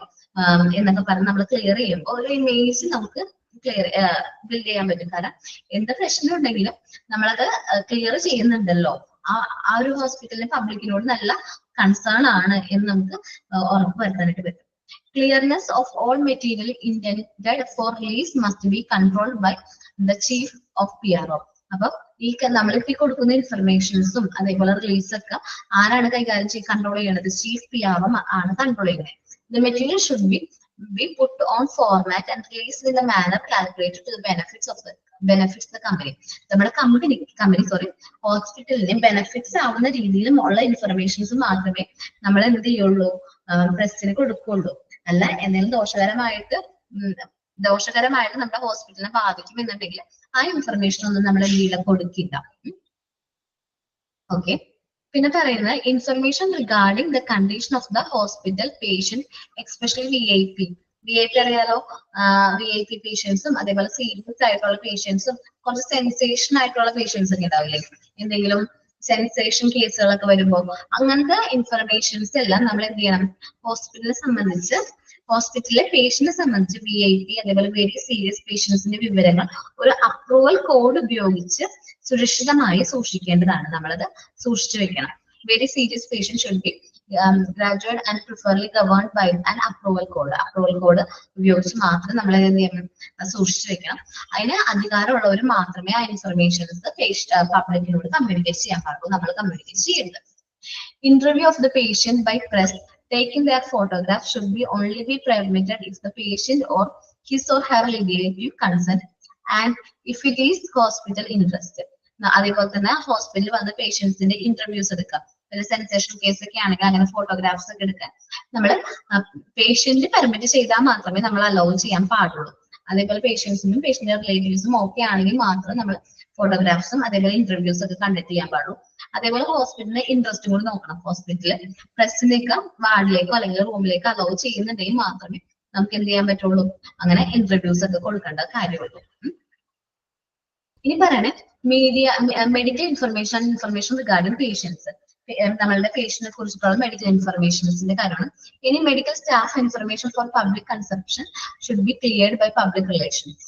എന്നൊക്കെ പറഞ്ഞ് നമ്മൾ ക്ലിയർ ചെയ്യുമ്പോൾ ഒരു ഇമേജ് നമുക്ക് ബിൽഡ് ചെയ്യാൻ പറ്റും. കാരണം എന്ത് പ്രശ്നം ഉണ്ടെങ്കിലും നമ്മളത് ക്ലിയർ ചെയ്യുന്നുണ്ടല്ലോ, ആ ഒരു ഹോസ്പിറ്റലിന് പബ്ലിക്കിനോട് നല്ല കൺസേൺ ആണ് എന്ന് നമുക്ക് ഉറപ്പ് വരുത്താനായിട്ട് പറ്റും. Clearness of all material intended for release must be controlled by the chief of PRO. അപ്പൊ നമ്മളിപ്പോ കൊടുക്കുന്ന ഇൻഫർമേഷൻസും അതേപോലെ റിലീസ് ഒക്കെ ആരാണ് കൈകാര്യം കൺട്രോൾ ചെയ്യുന്നത്? ചീഫ് PRO ആണ് കൺട്രോൾ ചെയ്യുന്നത്. The material should be put on format and released in the manner calculated to the benefits the company. നമ്മുടെ കമ്പനി ഹോസ്പിറ്റലിന് ബെനിഫിറ്റ്സ് ആവുന്ന രീതിയിലും ഉള്ള ഇൻഫർമേഷൻസ് മാത്രമേ നമ്മൾ എന്ത് ചെയ്യുള്ളൂ, പ്രസിന് കൊടുക്കുള്ളൂ. അല്ല എന്തെങ്കിലും ദോഷകരമായിട്ട് നമ്മുടെ ഹോസ്പിറ്റലിനെ ബാധിക്കും എന്നുണ്ടെങ്കിൽ ആ ഇൻഫർമേഷൻ ഒന്നും നമ്മൾ എന്തെങ്കിലും കൊടുക്കില്ല. ഓക്കെ. പിന്നെ പറയുന്നത് information regarding the condition of the hospital patient, especially VIP അറിയാലോ. VIP പേഷ്യൻസും അതേപോലെ സീരിയസ് ആയിട്ടുള്ള പേഷ്യൻസും കുറച്ച് സെൻസേഷൻ ആയിട്ടുള്ള പേഷ്യൻസ് ഒക്കെ ഉണ്ടാവില്ലേ, എന്തെങ്കിലും സെൻസേഷൻ കേസുകളൊക്കെ വരുമ്പോൾ അങ്ങനത്തെ ഇൻഫർമേഷൻസ് എല്ലാം നമ്മൾ എന്ത് ചെയ്യണം, ഹോസ്പിറ്റലിലെ പേഷ്യന്റിനെ സംബന്ധിച്ച് VIP അതേപോലെ വെരി സീരിയസ് പേഷ്യൻസിന്റെ വിവരങ്ങൾ ഒരു അപ്രൂവൽ കോഡ് ഉപയോഗിച്ച് സുരക്ഷിതമായി സൂക്ഷിക്കേണ്ടതാണ്. നമ്മളത് സൂക്ഷിച്ചു വെക്കണം. Very serious patient should be graduate and preferably governed by an approval code. Approval code ഉപയോഗിച്ച് മാത്രം നമ്മൾ എന്ത് ചെയ്യണം, സൂക്ഷിച്ചു വെക്കണം. അതിന് അധികാരമുള്ളവർ മാത്രമേ ആ ഇൻഫർമേഷൻസ് പബ്ലിക്കിനോട് കമ്മ്യൂണിക്കേറ്റ് ചെയ്യാൻ പാടുള്ളൂ. നമ്മൾ കമ്മ്യൂണിക്കേറ്റ് ചെയ്യരുത്. Interview of the patient by press taking their photograph should only be permitted if the patient or his or her relative consent and if it is hospital interested. അതേപോലെ തന്നെ ഹോസ്പിറ്റലിൽ വന്ന പേഷ്യൻസിന്റെ ഇന്റർവ്യൂസ് എടുക്കാം. ഒരു സെൻസേഷൻ കേസ് ഒക്കെ ആണെങ്കിൽ അങ്ങനെ ഫോട്ടോഗ്രാഫ്സ് ഒക്കെ എടുക്കാൻ നമ്മൾ പേഷ്യന്റ് പെർമിറ്റ് ചെയ്താൽ മാത്രമേ നമ്മൾ അലോ ചെയ്യാൻ പാടുള്ളൂ. അതേപോലെ പേഷ്യൻസിനും പേഷ്യന്റ് റിലേറ്റീവ്സും ഓക്കെ ആണെങ്കിൽ മാത്രം നമ്മൾ ഫോട്ടോഗ്രാഫ്സും അതേപോലെ ഇന്റർവ്യൂസ് ഒക്കെ കണ്ടക്ട് ചെയ്യാൻ പാടുള്ളൂ. അതേപോലെ ഹോസ്പിറ്റലിന്റെ ഇൻട്രസ്റ്റും കൂടി നോക്കണം. ഹോസ്പിറ്റലിൽ പ്രസിനേക്ക് വാർഡിലേക്കോ അല്ലെങ്കിൽ റൂമിലേക്കോ അലോ ചെയ്യുന്നുണ്ടെങ്കിൽ മാത്രമേ നമുക്ക് എന്ത് ചെയ്യാൻ പറ്റുള്ളൂ, അങ്ങനെ ഇന്റർവ്യൂസ് ഒക്കെ കൊടുക്കേണ്ട കാര്യമുള്ളൂ. ഇനി പറയണേ മെഡിക്കൽ ഇൻഫർമേഷൻ റിഗാർഡിംഗ് പേഷ്യൻസ്. നമ്മളുടെ പേഷ്യന്റിനെ കുറിച്ചിട്ടുള്ള മെഡിക്കൽ ഇൻഫർമേഷൻസിന്റെ കാര്യമാണ്. ഇനി medical staff information for public consumption should be cleared by public relations.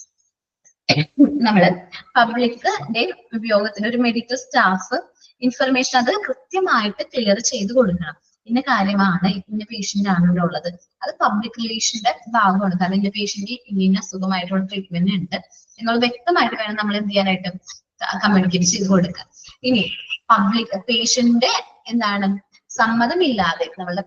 നമ്മള് പബ്ലിക്കിന്റെ ഉപയോഗത്തിന് ഒരു മെഡിക്കൽ സ്റ്റാഫ് ഇൻഫർമേഷൻ അത് കൃത്യമായിട്ട് ക്ലിയർ ചെയ്ത് കൊടുക്കണം. ഇന്ന കാര്യമാണ്, ഇന്ന പേഷ്യന്റ് ആണ് ഇവിടെ ഉള്ളത്, അത് പബ്ലിക് റിലേഷന്റെ ഭാഗമാണ്. കാരണം ഇന്ന പേഷ്യന്റ് ഇന്ന അസുഖമായിട്ടുള്ള ട്രീറ്റ്മെന്റ് ഉണ്ട് എന്നുള്ളത് വ്യക്തമായിട്ട് വേണം നമ്മൾ എന്ത് ചെയ്യാനായിട്ട് കമ്മ്യൂണിക്കേറ്റ് ചെയ്ത് കൊടുക്കുക. ഇനി പേഷ്യന്റെ എന്താണ് സമ്മതമില്ലാതെ നമ്മളുടെ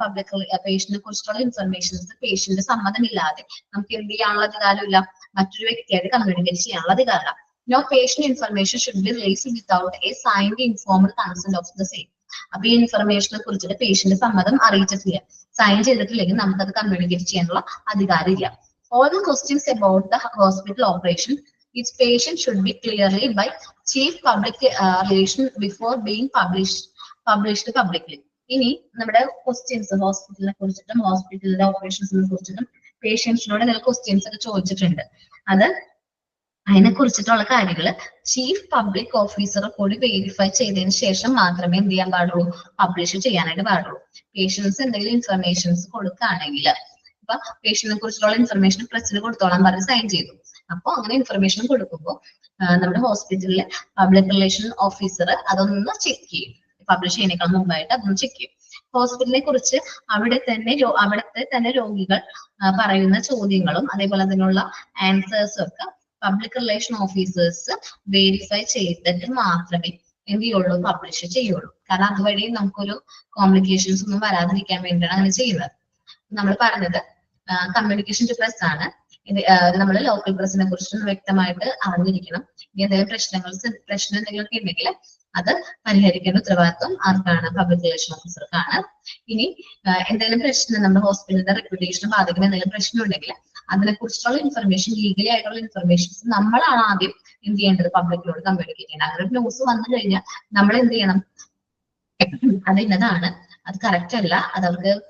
പേഷ്യന്റിനെ കുറിച്ചുള്ള ഇൻഫർമേഷൻസ് പേഷ്യന്റ് സമ്മതമില്ലാതെ നമുക്ക് എന്ത് ചെയ്യാനുള്ള അധികാരമില്ല, മറ്റൊരു വ്യക്തിയായിട്ട് കമ്മ്യൂണിക്കേറ്റ് ചെയ്യാനുള്ള അധികാരമില്ല. No patient information should be released without a signed informed consent of the same. അപ്പൊ ഈ ഇൻഫർമേഷനെ കുറിച്ചിട്ട് പേഷ്യന്റ് സമ്മതം അറിയിച്ചിട്ടില്ല, സൈൻ ചെയ്തിട്ടില്ലെങ്കിൽ നമുക്കത് കമ്മ്യൂണിക്കേറ്റ് ചെയ്യാനുള്ള അധികാരമില്ല. All the questions about the hospital operation, each patient should be clearly by chief public relation before being published publicly. ഇനി നമ്മുടെ ക്വസ്റ്റ്യൻസ് ഹോസ്പിറ്റലിനെ കുറിച്ചിട്ടും ഹോസ്പിറ്റലിന്റെ ഓപ്പറേഷൻസിനെ കുറിച്ചിട്ടും പേഷ്യൻസിനോട് എന്തെങ്കിലും ക്വസ്റ്റ്യൻസ് ഒക്കെ ചോദിച്ചിട്ടുണ്ട്. അത് അതിനെ കുറിച്ചിട്ടുള്ള കാര്യങ്ങൾ ചീഫ് പബ്ലിക് ഓഫീസർ കൂടി വെരിഫൈ ചെയ്തതിന് ശേഷം മാത്രമേ എന്ത് ചെയ്യാൻ പാടുള്ളൂ, പബ്ലിഷ് ചെയ്യാനായിട്ട് പാടുള്ളൂ. പേഷ്യൻസ് എന്തെങ്കിലും ഇൻഫർമേഷൻസ് കൊടുക്കുകയാണെങ്കിൽ ഇപ്പൊ പേഷ്യന്റിനെ കുറിച്ചുള്ള ഇൻഫർമേഷൻ പ്രസിന് കൊടുത്തോളാൻ പറഞ്ഞ് സൈൻ ചെയ്തു. അപ്പൊ അങ്ങനെ ഇൻഫർമേഷൻ കൊടുക്കുമ്പോൾ നമ്മുടെ ഹോസ്പിറ്റലിലെ പബ്ലിക് റിലേഷൻ ഓഫീസർ അതൊന്ന് ചെക്ക് ചെയ്യും. പബ്ലിഷ് ചെയ്യുന്നതിനേക്കാൾ മുമ്പായിട്ട് അതൊന്ന് ചെക്ക് ചെയ്യും. ഹോസ്പിറ്റലിനെ കുറിച്ച് അവിടുത്തെ തന്നെ രോഗികൾ പറയുന്ന ചോദ്യങ്ങളും അതേപോലെ അതിനുള്ള ആൻസേഴ്സും ഒക്കെ പബ്ലിക് റിലേഷൻ ഓഫീസേഴ്സ് വെരിഫൈ ചെയ്തിട്ട് മാത്രമേ എന്ത് ചെയ്യുള്ളൂ, പബ്ലിഷ് ചെയ്യുള്ളൂ. കാരണം അതുവഴി നമുക്കൊരു കോംപ്ലിക്കേഷൻസ് ഒന്നും വരാതിരിക്കാൻ വേണ്ടിയാണ് അങ്ങനെ ചെയ്യുന്നത്. നമ്മൾ പറഞ്ഞത് കമ്മ്യൂണിക്കേഷൻ ടു പ്രസ് ആണ്. നമ്മൾ ലോക്കൽ പ്രസിനെ കുറിച്ച് വ്യക്തമായിട്ട് അറിഞ്ഞിരിക്കണം. ഇനി എന്തെങ്കിലും പ്രശ്നം എന്തെങ്കിലുമൊക്കെ ഉണ്ടെങ്കിൽ അത് പരിഹരിക്കേണ്ട ഉത്തരവാദിത്വം ആർക്കാണ്, പബ്ലിക് റിലേഷൻ ഓഫീസർക്കാണ്. ഇനി എന്തെങ്കിലും പ്രശ്നം നമ്മുടെ ഹോസ്പിറ്റലിന്റെ റെപ്യൂട്ടേഷനെ ബാധിക്കുന്ന എന്തെങ്കിലും പ്രശ്നം ഉണ്ടെങ്കിൽ അതിനെ കുറിച്ചുള്ള ഇൻഫർമേഷൻ, ലീഗലി ആയിട്ടുള്ള ഇൻഫർമേഷൻസ് നമ്മളാണ് ആദ്യം എന്ത് ചെയ്യേണ്ടത്, പബ്ലിക്കിനോട് കമ്മ്യൂണിക്കേറ്റ് ചെയ്യേണ്ടത്. അങ്ങനെ ഒരു ന്യൂസ് വന്നു കഴിഞ്ഞാൽ നമ്മൾ എന്ത് ചെയ്യണം, അത് ഇന്നതാണ്, അത് കറക്റ്റ് അല്ല, അതവർക്ക്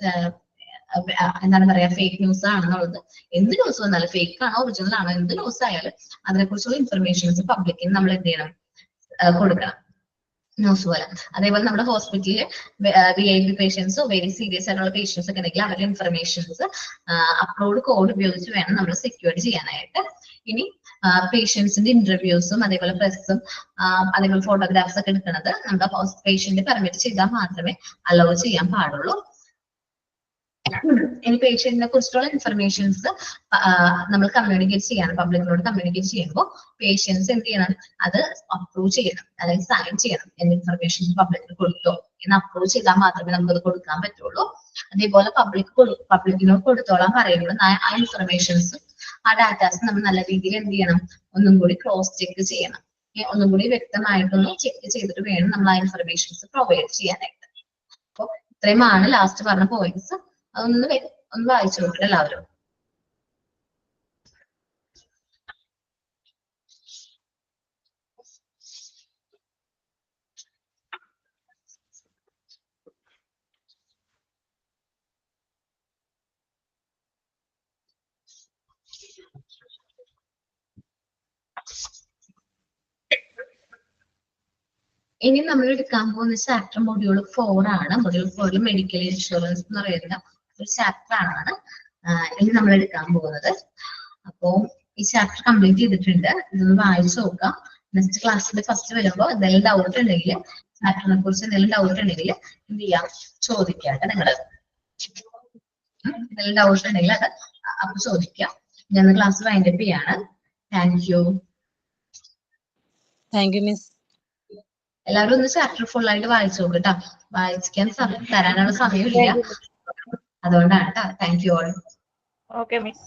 എന്താണ് പറയാ ഫേക്ക് ന്യൂസ് ആണെന്നുള്ളത്. എന്ത് ന്യൂസ് വന്നാലും ഫേക്ക് ആണോ ഒറിജിനൽ ആണോ എന്ത് ന്യൂസ് ആയാലും അതിനെക്കുറിച്ചുള്ള ഇൻഫർമേഷൻസ് പബ്ലിക്കിന് നമ്മൾ എന്ത് ചെയ്യണം, കൊടുക്കണം ന്യൂസ് പോലെ. അതേപോലെ നമ്മുടെ ഹോസ്പിറ്റലിൽ VIP പേഷ്യൻസോ വെരി സീരിയസ് ആയിട്ടുള്ള പേഷ്യൻസ് ഒക്കെ ഉണ്ടെങ്കിൽ അവരുടെ ഇൻഫർമേഷൻസ് അപ്ലോഡ് കോഡ് ഉപയോഗിച്ച് വേണം നമ്മൾ സെക്യൂർ ചെയ്യാനായിട്ട്. ഇനി പേഷ്യൻസിന്റെ ഇന്റർവ്യൂസും അതേപോലെ പ്രസും അതേപോലെ ഫോട്ടോഗ്രാഫ്സ് ഒക്കെ എടുക്കുന്നത് നമ്മുടെ പേഷ്യന്റ് പെർമിറ്റ് ചെയ്താൽ മാത്രമേ അലോ ചെയ്യാൻ പാടുള്ളൂ. ഇനി പേഷ്യന്റിനെ കുറിച്ചുള്ള ഇൻഫർമേഷൻസ് നമ്മൾ കമ്മ്യൂണിക്കേറ്റ് ചെയ്യണം, പബ്ലിക്കിനോട് കമ്മ്യൂണിക്കേറ്റ് ചെയ്യുമ്പോൾ പേഷ്യൻസ് എന്ത് ചെയ്യണം, അത് അപ്രൂവ് ചെയ്യണം, അതായത് സൈൻ ചെയ്യണം. എന്ത് ഇൻഫർമേഷൻസ് പബ്ലിക്കിന് കൊടുത്തോ എന്ന് അപ്രൂവ് ചെയ്താൽ മാത്രമേ നമുക്കത് കൊടുക്കാൻ പറ്റുള്ളൂ. അതേപോലെ പബ്ലിക്കിനോട് കൊടുത്തോളാൻ പറയുമ്പോൾ ആ ഇൻഫർമേഷൻസും ആ ഡാറ്റാസ് നമ്മൾ നല്ല രീതിയിൽ എന്ത് ചെയ്യണം, ഒന്നും കൂടി ക്രോസ് ചെക്ക് ചെയ്യണം. ഒന്നും കൂടി വ്യക്തമായിട്ടൊന്ന് ചെക്ക് ചെയ്തിട്ട് വേണം നമ്മൾ ആ ഇൻഫർമേഷൻസ് പ്രൊവൈഡ് ചെയ്യാനായിട്ട്. അപ്പൊ ഇത്രയുമാണ് ലാസ്റ്റ് പറഞ്ഞ പോയിന്റ്സ്. ഒന്ന് വായിച്ചു നോക്കട്ടെ എല്ലാവരും. ഇനി നമ്മൾ എടുക്കാൻ പോകുന്ന ചാപ്റ്റർ മൊഡ്യൂൾ 4 ആണ്. മൊഡ്യൂൾ 4 മെഡിക്കൽ ഇൻഷുറൻസ് എന്ന് പറയുന്ന ഒരു ചാപ്റ്റർ ആണ് ഇനി നമ്മൾ എടുക്കാൻ പോകുന്നത്. അപ്പോ ഈ ചാപ്റ്റർ കംപ്ലീറ്റ് ചെയ്തിട്ടുണ്ട്. ഇതൊന്ന് വായിച്ചു നോക്കാം. നെക്സ്റ്റ് ക്ലാസ്സിൽ ഫസ്റ്റ് വരുമ്പോൾ എന്തെങ്കിലും ഡൗട്ട് ഉണ്ടെങ്കിൽ, ചാപ്റ്ററിനെ കുറിച്ച് എന്തെങ്കിലും ഡൗട്ട് ഉണ്ടെങ്കിൽ എന്ത് ചെയ്യാം, ചോദിക്കാട്ടെ നിങ്ങൾ. എന്തെങ്കിലും ഡൗട്ട് ഉണ്ടെങ്കിൽ അത് അപ്പൊ ചോദിക്കാം. ഞാൻ ക്ലാസ് വൈൻഡപ്പ് ചെയ്യാണ്. Thank you. Thank you miss. എല്ലാവരും ഒന്ന് ചാപ്റ്റർ ഫുൾ ആയിട്ട് വായിച്ചു നോക്കട്ടാ. വായിക്കാൻ തരാനുള്ള സമയമില്ല, അതുകൊണ്ടാണ് കേട്ടോ. Thank you all. Okay miss.